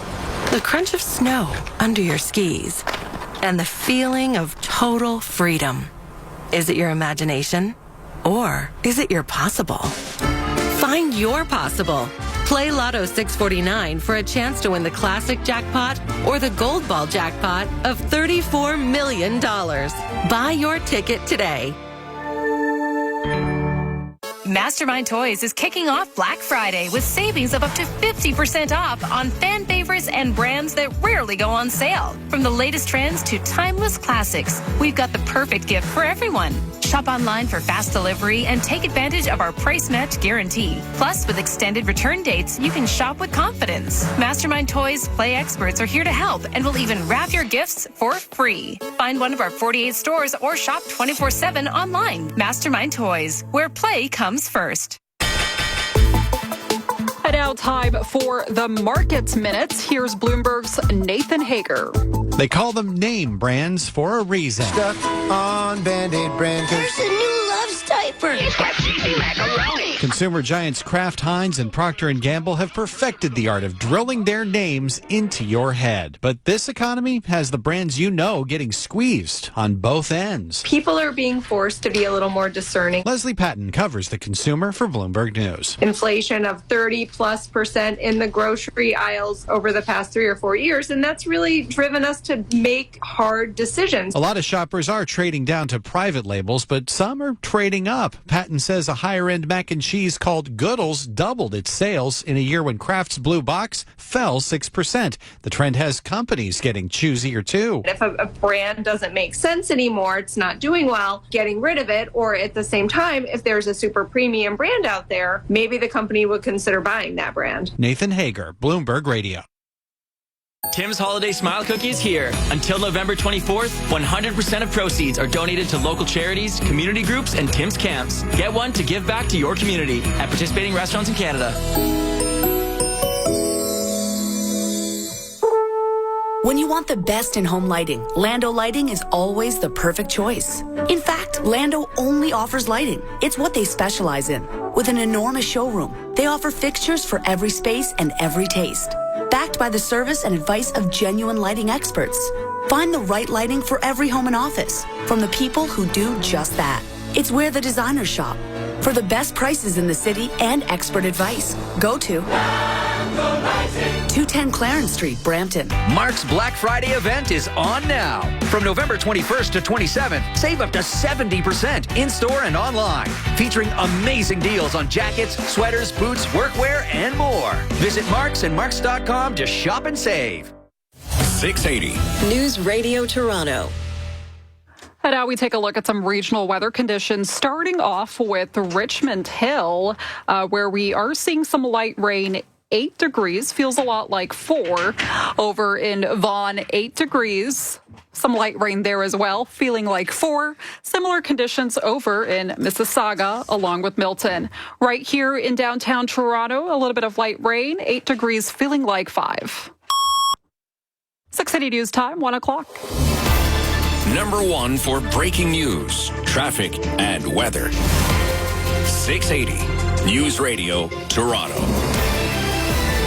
The crunch of snow under your skis. And the feeling of total freedom. Is it your imagination? Or is it your possible? Find your possible. Play Lotto 649 for a chance to win the classic jackpot or the gold ball jackpot of $34 million. Buy your ticket today. Mastermind Toys is kicking off Black Friday with savings of up to 50% off on fan favorites and brands that rarely go on sale. From the latest trends to timeless classics, we've got the perfect gift for everyone. Shop online for fast delivery and take advantage of our price match guarantee. Plus, with extended return dates, you can shop with confidence. Mastermind Toys play experts are here to help and will even wrap your gifts for free. Find one of our 48 stores or shop 24/7 online. Mastermind Toys, where play comes first. And now time for the Markets Minutes. Here's Bloomberg's Nathan Hager. They call them name brands for a reason. Stuck on Band-Aid brand. There's a new Love's diaper. It's got cheesy macaroni. Consumer giants Kraft Heinz and Procter & Gamble have perfected the art of drilling their names into your head. But this economy has the brands you know getting squeezed on both ends. People are being forced to be a little more discerning. Leslie Patton covers the consumer for Bloomberg News. Inflation of 30+% in the grocery aisles over the past 3 or 4 years, and that's really driven us to make hard decisions. A lot of shoppers are trading down to private labels, but some are trading up. Patton says a higher-end mac and cheese called Goodles doubled its sales in a year when Kraft's Blue Box fell 6%. The trend has companies getting choosier, too. If a brand doesn't make sense anymore, it's not doing well, getting rid of it, or at the same time, if there's a super premium brand out there, maybe the company would consider buying that brand. Nathan Hager, Bloomberg Radio. Tim's Holiday Smile Cookie is here. Until November 24th, 100% of proceeds are donated to local charities, community groups, and Tim's camps. Get one to give back to your community at participating restaurants in Canada. When you want the best in home lighting, Lando Lighting is always the perfect choice. In fact, Lando only offers lighting. It's what they specialize in. With an enormous showroom, they offer fixtures for every space and every taste. Backed by the service and advice of genuine lighting experts. Find the right lighting for every home and office from the people who do just that. It's where the designers shop. For the best prices in the city and expert advice, go to 210 Clarence Street, Brampton. Mark's Black Friday event is on now. From November 21st to 27th, save up to 70% in-store and online. Featuring amazing deals on jackets, sweaters, boots, workwear, and more. Visit Marks and Marks.com to shop and save. 680. News Radio Toronto. And now we take a look at some regional weather conditions, starting off with Richmond Hill, where we are seeing some light rain. 8 degrees, feels a lot like 4. Over in Vaughan, 8 degrees. Some light rain there as well, feeling like 4. Similar conditions over in Mississauga, along with Milton. Right here in downtown Toronto, a little bit of light rain, 8 degrees, feeling like 5. 680 News Time, 1 o'clock. Number 1 for breaking news, traffic, and weather. 680 News Radio, Toronto.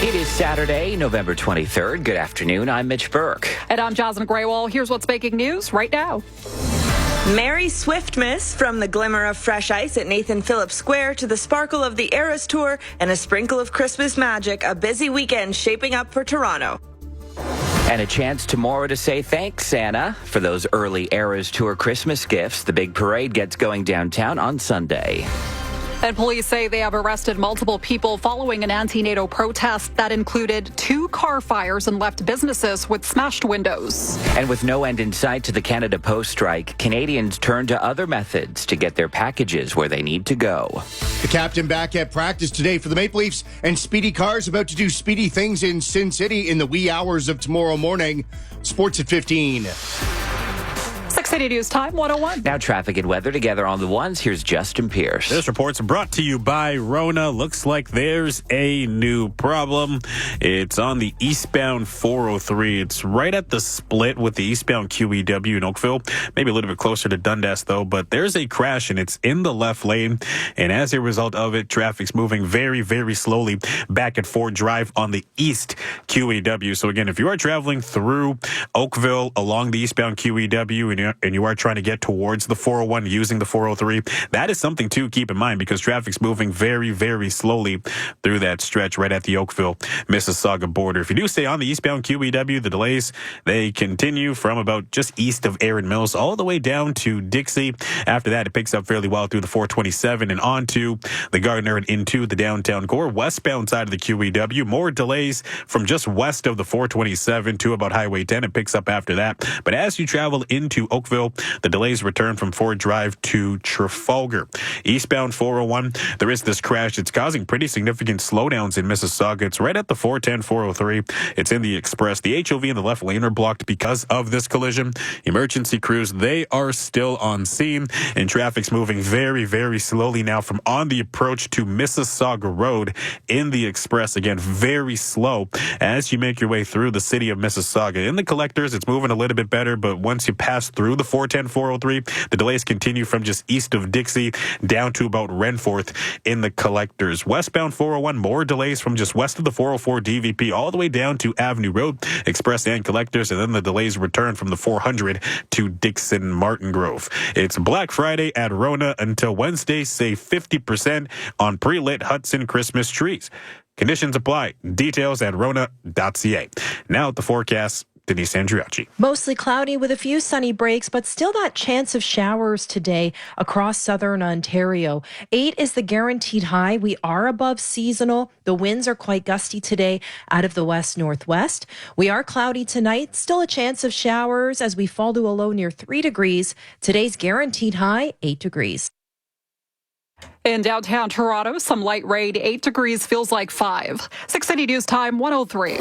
It is Saturday, November 23rd. Good afternoon. I'm Mitch Burke. And I'm Jasmine Graywall. Here's what's making news right now. Merry Swiftmas from the glimmer of fresh ice at Nathan Phillips Square to the sparkle of the Eras Tour and a sprinkle of Christmas magic. A busy weekend shaping up for Toronto. And a chance tomorrow to say thanks, Santa, for those early Eras Tour Christmas gifts. The big parade gets going downtown on Sunday. And police say they have arrested multiple people following an anti-NATO protest that included 2 car fires and left businesses with smashed windows. And with no end in sight to the Canada Post strike, Canadians turn to other methods to get their packages where they need to go. The captain back at practice today for the Maple Leafs, and Speedy Carr's about to do speedy things in Sin City in the wee hours of tomorrow morning. Sports at 15. 680 News Time, 101. Now traffic and weather together on the ones. Here's Justin Pierce. This report's brought to you by Rona. Looks like there's a new problem. It's on the eastbound 403. It's right at the split with the eastbound QEW in Oakville. Maybe a little bit closer to Dundas, though. But there's a crash, and it's in the left lane. And as a result of it, traffic's moving very, very slowly back at Ford Drive on the east QEW. So, again, if you are traveling through Oakville along the eastbound QEW and and you are trying to get towards the 401 using the 403, that is something to keep in mind because traffic's moving very, very slowly through that stretch right at the Oakville, Mississauga border. If you do stay on the eastbound QEW, the delays, they continue from about just east of Erin Mills all the way down to Dixie. After that, it picks up fairly well through the 427 and onto the Gardner and into the downtown core. Westbound side of the QEW, more delays from just west of the 427 to about Highway 10. It picks up after that. But as you travel into Oakville, the delays return from Ford Drive to Trafalgar. Eastbound 401, there is this crash. It's causing pretty significant slowdowns in Mississauga. It's right at the 410, 403. It's in the express. The HOV in the left lane are blocked because of this collision. Emergency crews, they are still on scene, and traffic's moving very, very slowly now from on the approach to Mississauga Road in the express. Again, very slow as you make your way through the city of Mississauga. In the collectors, it's moving a little bit better, but once you pass through the 410, 403, the delays continue from just east of Dixie down to about Renforth in the collectors. Westbound 401, more delays from just west of the 404 DVP all the way down to Avenue Road, express and collectors, and then the delays return from the 400 to Dixon Martin Grove. It's Black Friday at Rona until Wednesday. Save 50% on pre-lit Hudson Christmas trees. Conditions apply. Details at rona.ca. Now at the forecast, Denise Andriacci. Mostly cloudy with a few sunny breaks, but still that chance of showers today across southern Ontario. 8 is the guaranteed high. We are above seasonal. The winds are quite gusty today out of the west-northwest. We are cloudy tonight. Still a chance of showers as we fall to a low near 3 degrees. Today's guaranteed high, 8 degrees. In downtown Toronto, some light rain, 8 degrees, feels like 5. 680 News Time, 103.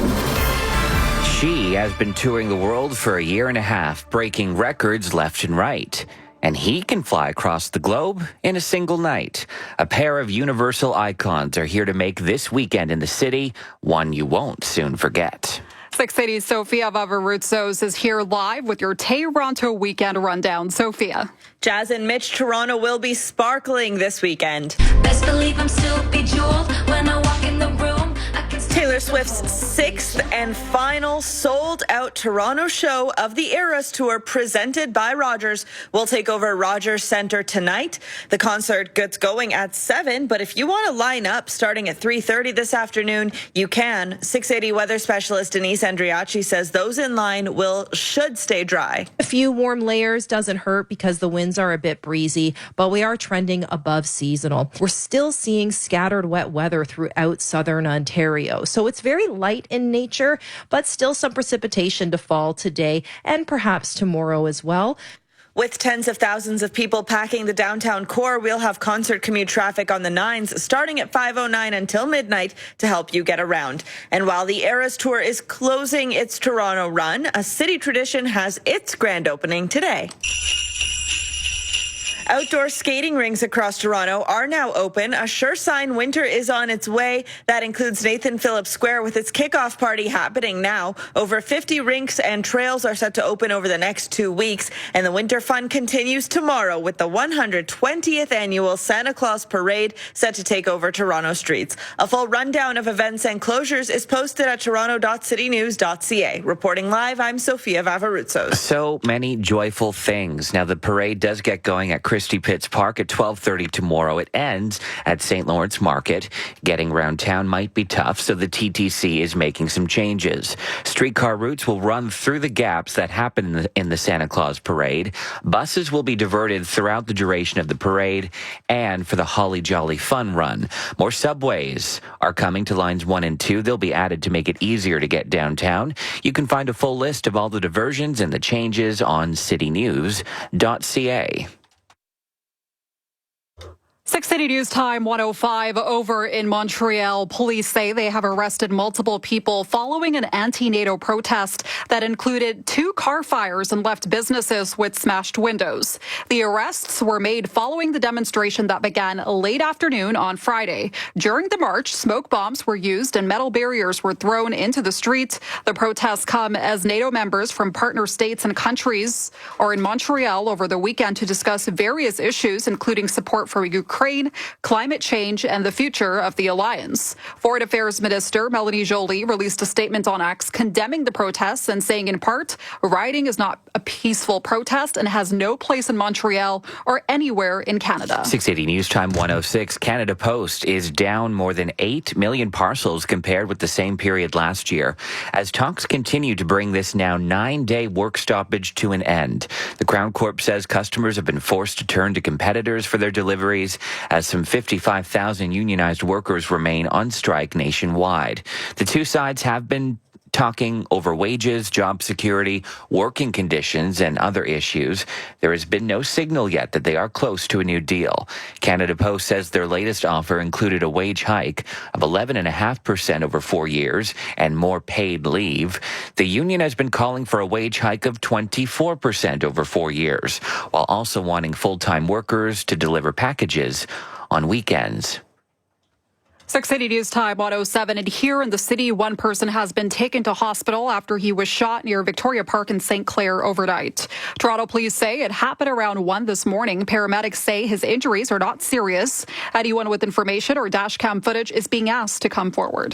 She has been touring the world for a year and a half, breaking records left and right. And he can fly across the globe in a single night. A pair of universal icons are here to make this weekend in the city one you won't soon forget. 680 Sophia Vavaroutsos is here live with your Toronto weekend rundown. Sophia. Jazz and Mitch, Toronto will be sparkling this weekend. Best believe I'm still bejeweled when I walk in the room. Taylor Swift's 6th and final sold-out Toronto show of the Eras Tour presented by Rogers will take over Rogers Centre tonight. The concert gets going at 7, but if you want to line up starting at 3:30 this afternoon, you can. 680 weather specialist Denise Andriacci says those in line should stay dry. A few warm layers doesn't hurt because the winds are a bit breezy, but we are trending above seasonal. We're still seeing scattered wet weather throughout southern Ontario. So it's very light in nature, but still some precipitation to fall today and perhaps tomorrow as well. With tens of thousands of people packing the downtown core, we'll have concert commute traffic on the 9s starting at 5:09 until midnight to help you get around. And while the Eras Tour is closing its Toronto run, a city tradition has its grand opening today. Outdoor skating rinks across Toronto are now open. A sure sign winter is on its way. That includes Nathan Phillips Square with its kickoff party happening now. Over 50 rinks and trails are set to open over the next 2 weeks. And the winter fun continues tomorrow with the 120th annual Santa Claus Parade set to take over Toronto streets. A full rundown of events and closures is posted at toronto.citynews.ca. Reporting live, I'm Sophia Vavaroutsos. So many joyful things. Now, the parade does get going at Christie Pitts Park at 12:30 tomorrow. It ends at St. Lawrence Market. Getting around town might be tough, so the TTC is making some changes. Streetcar routes will run through the gaps that happen in the Santa Claus Parade. Buses will be diverted throughout the duration of the parade and for the Holly Jolly Fun Run. More subways are coming to lines 1 and 2. They'll be added to make it easier to get downtown. You can find a full list of all the diversions and the changes on citynews.ca. 680 News Time 105 over in Montreal. Police say they have arrested multiple people following an anti-NATO protest that included 2 car fires and left businesses with smashed windows. The arrests were made following the demonstration that began late afternoon on Friday. During the march, smoke bombs were used and metal barriers were thrown into the street. The protests come as NATO members from partner states and countries are in Montreal over the weekend to discuss various issues, including support for Ukraine Ukraine, climate change, and the future of the alliance. Foreign Affairs Minister Melanie Joly released a statement on X condemning the protests and saying, in part, rioting is not a peaceful protest and has no place in Montreal or anywhere in Canada. 680 News Time 106. Canada Post is down more than 8 million parcels compared with the same period last year, as talks continue to bring this now 9-day work stoppage to an end. The Crown Corp says customers have been forced to turn to competitors for their deliveries, as some 55,000 unionized workers remain on strike nationwide. The two sides have been talking over wages, job security, working conditions, and other issues. There has been no signal yet that they are close to a new deal. Canada Post says their latest offer included a wage hike of 11.5% over 4 years and more paid leave. The union has been calling for a wage hike of 24% over 4 years, while also wanting full-time workers to deliver packages on weekends. 680 News Time 107. And here in the city, one person has been taken to hospital after he was shot near Victoria Park in St. Clair overnight. Toronto police say it happened around 1 this morning. Paramedics say his injuries are not serious. Anyone with information or dashcam footage is being asked to come forward.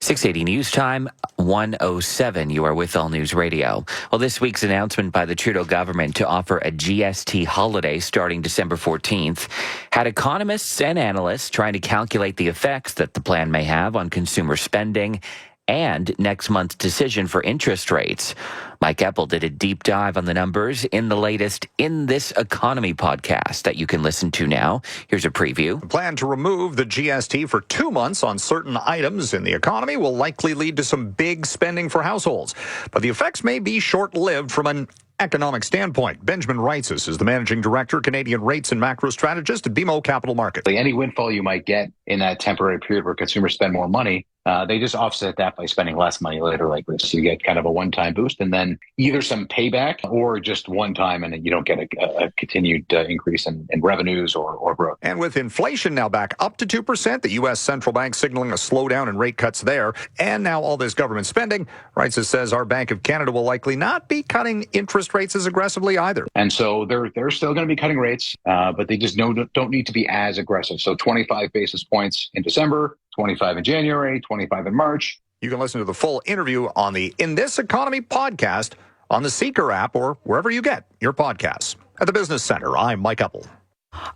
680 News Time 107. You are with All News Radio. Well, this week's announcement by the Trudeau government to offer a GST holiday starting December 14th had economists and analysts trying to calculate the effects that the plan may have on consumer spending and next month's decision for interest rates. Mike Eppel did a deep dive on the numbers in the latest In This Economy podcast that you can listen to now. Here's a preview. The plan to remove the GST for 2 months on certain items in the economy will likely lead to some big spending for households. But the effects may be short-lived from an economic standpoint. Benjamin Reitzes is the managing director, Canadian rates and macro strategist at BMO Capital Markets. Any windfall you might get in that temporary period where consumers spend more money, they just offset that by spending less money later like this. So you get kind of a one-time boost and then either some payback or just one time and you don't get a continued increase in revenues or growth. And with inflation now back up to 2%, the U.S. central bank signaling a slowdown in rate cuts there, and now all this government spending, Reitzes says our Bank of Canada will likely not be cutting interest rates as aggressively either. And so they're still going to be cutting rates, but they just don't need to be as aggressive. So 25 basis points in December, 25 in January, 25 in March. You can listen to the full interview on the In This Economy podcast on the Seeker app or wherever you get your podcasts. At the Business Center, I'm Mike Eppel.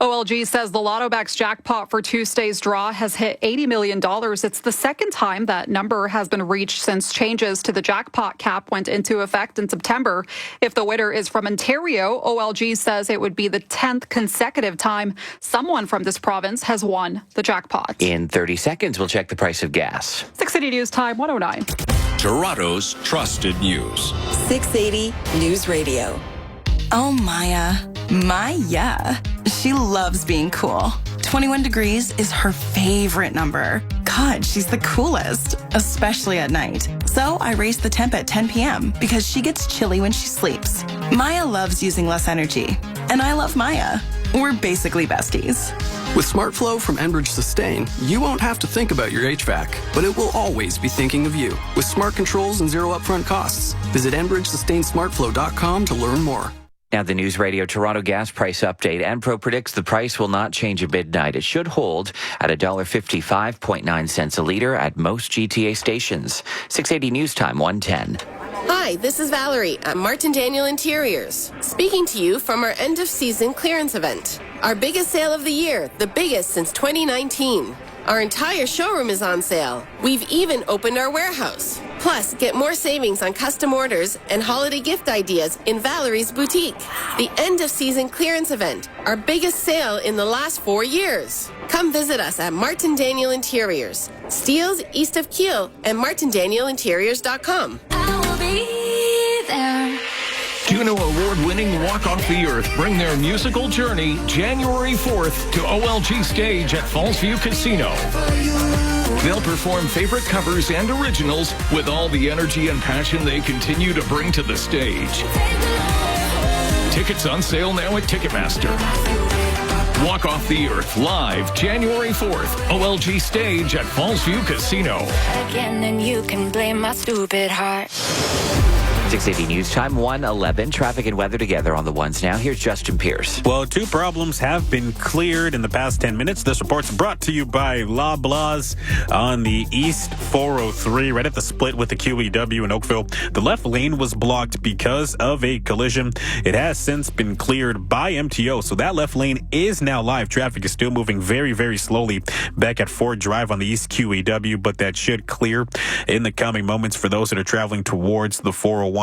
OLG says the Lotto-Max jackpot for Tuesday's draw has hit $80 million. It's the second time that number has been reached since changes to the jackpot cap went into effect in September. If the winner is from Ontario, OLG says it would be the 10th consecutive time someone from this province has won the jackpot. In 30 seconds, we'll check the price of gas. 680 News Time 109. Toronto's trusted news. 680 News Radio. Oh, Maya. She loves being cool. 21 degrees is her favorite number. God, she's the coolest, especially at night. So I raised the temp at 10 p.m. because she gets chilly when she sleeps. Maya loves using less energy, and I love Maya. We're basically besties. With SmartFlow from Enbridge Sustain, you won't have to think about your HVAC, but it will always be thinking of you. With smart controls and zero upfront costs. Visit EnbridgeSustainSmartFlow.com to learn more. Now the News Radio Toronto gas price update. Enpro predicts the price will not change at midnight. It should hold at $1.55.9 a litre at most GTA stations. 680 News Time 110. Hi, this is Valerie at Martin Daniel Interiors, speaking to you from our end-of-season clearance event. Our biggest sale of the year, the biggest since 2019. Our entire showroom is on sale. We've even opened our warehouse. Plus, get more savings on custom orders and holiday gift ideas in Valerie's Boutique. The end-of-season clearance event, our biggest sale in the last 4 years. Come visit us at Martin Daniel Interiors, Steeles east of Keele, and martindaniel.interiors.com. Juno Award-winning Walk Off the Earth bring their musical journey January 4th to OLG Stage at Fallsview Casino. They'll perform favorite covers and originals with all the energy and passion they continue to bring to the stage. Tickets on sale now at Ticketmaster. Walk Off the Earth live January 4th, OLG Stage at Fallsview Casino. Again, and you can blame my stupid heart. 680 News Time, 1:11. Traffic and weather together on the ones now. Here's Justin Pierce. Well, 2 problems have been cleared in the past 10 minutes. This report's brought to you by Loblaws on the East 403, right at the split with the QEW in Oakville. The left lane was blocked because of a collision. It has since been cleared by MTO, so that left lane is now live. Traffic is still moving very, very slowly back at Ford Drive on the East QEW, but that should clear in the coming moments for those that are traveling towards the 401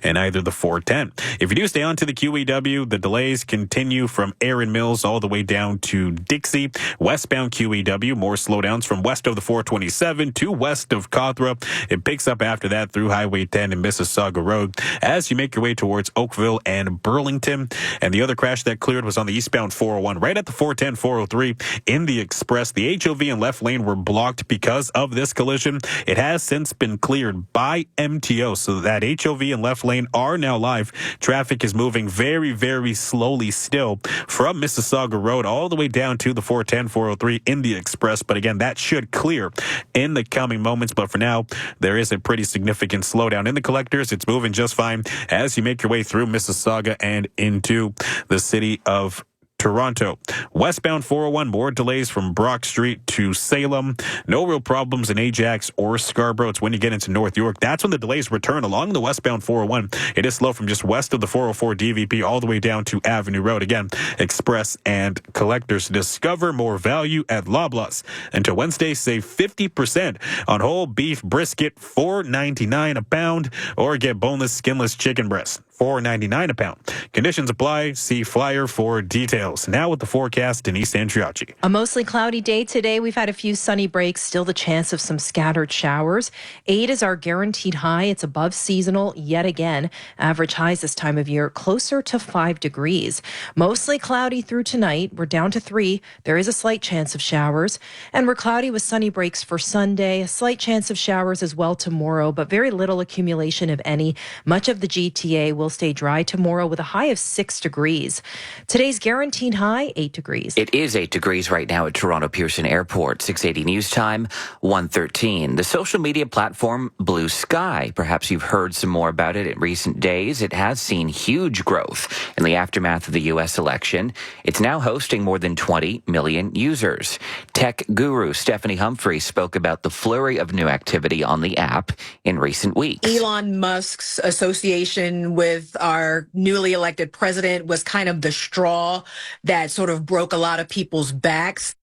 and either the 410. If you do stay on to the QEW, the delays continue from Erin Mills all the way down to Dixie. Westbound QEW, more slowdowns from west of the 427 to west of Cawthra. It picks up after that through Highway 10 and Mississauga Road as you make your way towards Oakville and Burlington. And the other crash that cleared was on the eastbound 401, right at the 410, 403 in the Express. The HOV and left lane were blocked because of this collision. It has since been cleared by MTO, so that HOV and left lane are now live. Traffic is moving very, very slowly still from Mississauga Road all the way down to the 410, 403 in the Express. But again, that should clear in the coming moments. But for now, there is a pretty significant slowdown in the collectors. It's moving just fine as you make your way through Mississauga and into the city of Toronto. Westbound 401, more delays from Brock Street to Salem. No real problems in Ajax or Scarborough. It's when you get into North York. That's when the delays return along the westbound 401. It is slow from just west of the 404 DVP all the way down to Avenue Road. Again, Express and collectors. Discover more value at Loblaws. Until Wednesday, save 50% on whole beef brisket, $4.99 a pound, or get boneless skinless chicken breast, $4.99 a pound. Conditions apply. See flyer for details. Now with the forecast, Denise Andriacci. A mostly cloudy day today. We've had a few sunny breaks, still the chance of some scattered showers. 8 is our guaranteed high. It's above seasonal yet again. Average highs this time of year closer to 5 degrees. Mostly cloudy through tonight. We're down to 3. There is a slight chance of showers. And we're cloudy with sunny breaks for Sunday. A slight chance of showers as well tomorrow, but very little accumulation of any. Much of the GTA will stay dry tomorrow with a high of 6 degrees. Today's guaranteed high, 8 degrees. It is 8 degrees right now at Toronto Pearson Airport. 680 News Time, 1:13. The social media platform Blue Sky. Perhaps you've heard some more about it in recent days. It has seen huge growth in the aftermath of the U.S. election. It's now hosting more than 20 million users. Tech guru Stephanie Humphrey spoke about the flurry of new activity on the app in recent weeks. Elon Musk's association with our newly elected president was kind of the straw that sort of broke a lot of people's backs.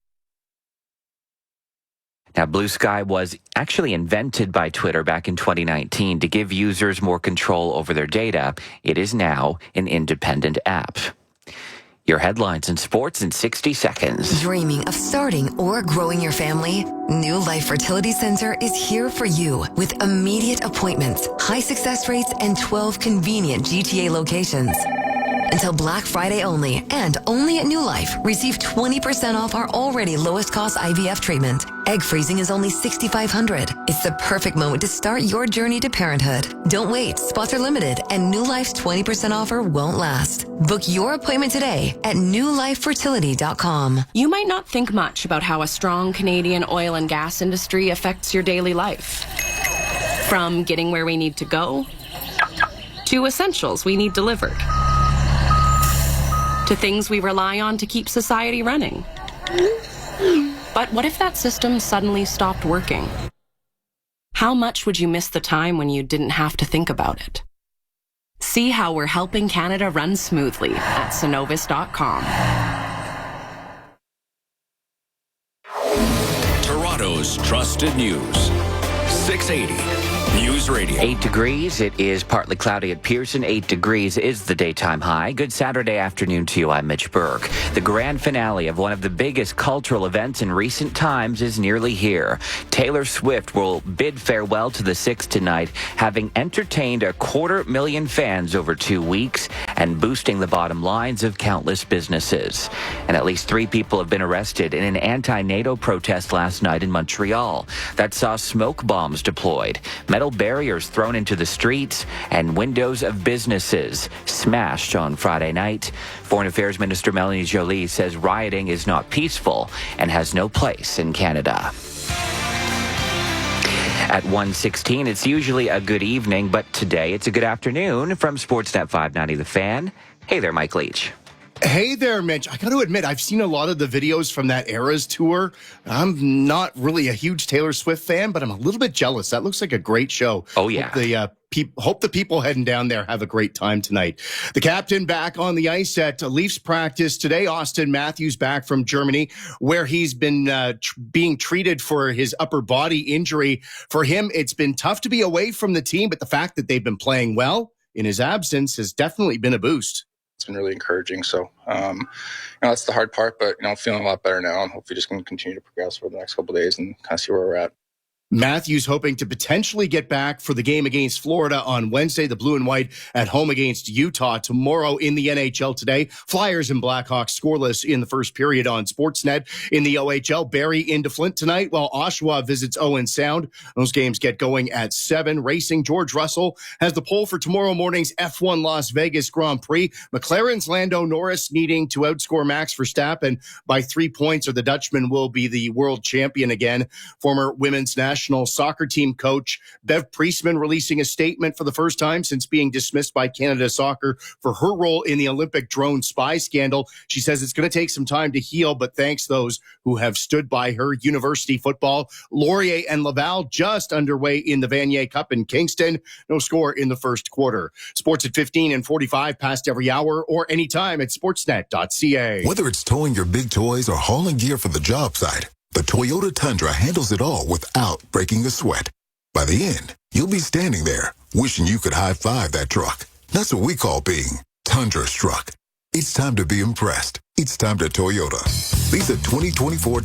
Now, Blue Sky was actually invented by Twitter back in 2019 to give users more control over their data. It is now an independent app. Your headlines and sports in 60 seconds. Dreaming of starting or growing your family? New Life Fertility Center is here for you with immediate appointments, high success rates, and 12 convenient GTA locations. Until Black Friday only, and only at New Life. Receive 20% off our already lowest cost IVF treatment. Egg freezing is only $6,500. It's the perfect moment to start your journey to parenthood. Don't wait, spots are limited, and New Life's 20% offer won't last. Book your appointment today at newlifefertility.com. You might not think much about how a strong Canadian oil and gas industry affects your daily life. From getting where we need to go, to essentials we need delivered, to things we rely on to keep society running. But what if that system suddenly stopped working? How much would you miss the time when you didn't have to think about it? See how we're helping Canada run smoothly at Cenovus.com. Toronto's trusted news. 680 News Radio. 8 degrees. It is partly cloudy at Pearson. 8 degrees is the daytime high. Good Saturday afternoon to you. I'm Mitch Burke. The grand finale of one of the biggest cultural events in recent times is nearly here. Taylor Swift will bid farewell to the Six tonight, having entertained 250,000 fans over 2 weeks and boosting the bottom lines of countless businesses. And at least 3 people have been arrested in an anti-NATO protest last night in Montreal that saw smoke bombs deployed, metal barriers thrown into the streets, and windows of businesses smashed on Friday night. Foreign Affairs Minister Melanie Joly says rioting is not peaceful and has no place in Canada. At 1:16, it's usually a good evening, but today it's a good afternoon. From Sportsnet 590 The Fan, hey there, Mike Leach. Hey there, Mitch. I got to admit, I've seen a lot of the videos from that Eras tour. I'm not really a huge Taylor Swift fan, but I'm a little bit jealous. That looks like a great show. Oh, yeah. Hope the people heading down there have a great time tonight. The captain back on the ice at Leafs practice today. Austin Matthews back from Germany, where he's been being treated for his upper body injury. For him, it's been tough to be away from the team, but the fact that they've been playing well in his absence has definitely been a boost. It's been really encouraging. So, that's the hard part, but, feeling a lot better now, and hopefully just going to continue to progress over the next couple of days and kind of see where we're at. Matthews hoping to potentially get back for the game against Florida on Wednesday. The Blue and White at home against Utah tomorrow. In the NHL today, Flyers and Blackhawks scoreless in the first period on Sportsnet. In the OHL, Barrie into Flint tonight, while Oshawa visits Owen Sound. Those games get going at 7. Racing, George Russell has the pole for tomorrow morning's F1 Las Vegas Grand Prix. McLaren's Lando Norris needing to outscore Max Verstappen by 3 points, or the Dutchman will be the world champion again. Former women's national soccer team coach Bev Priestman releasing a statement for the first time since being dismissed by Canada Soccer for her role in the Olympic drone spy scandal. She says it's going to take some time to heal, but thanks those who have stood by her. University football, Laurier and Laval just underway in the Vanier Cup in Kingston. No score in the first quarter. Sports at 15 and 45 past every hour or anytime at sportsnet.ca. Whether it's towing your big toys or hauling gear for the job site, the Toyota Tundra handles it all without breaking a sweat. By the end, you'll be standing there wishing you could high-five that truck. That's what we call being Tundra-struck. It's time to be impressed. It's time to Toyota. These are 2024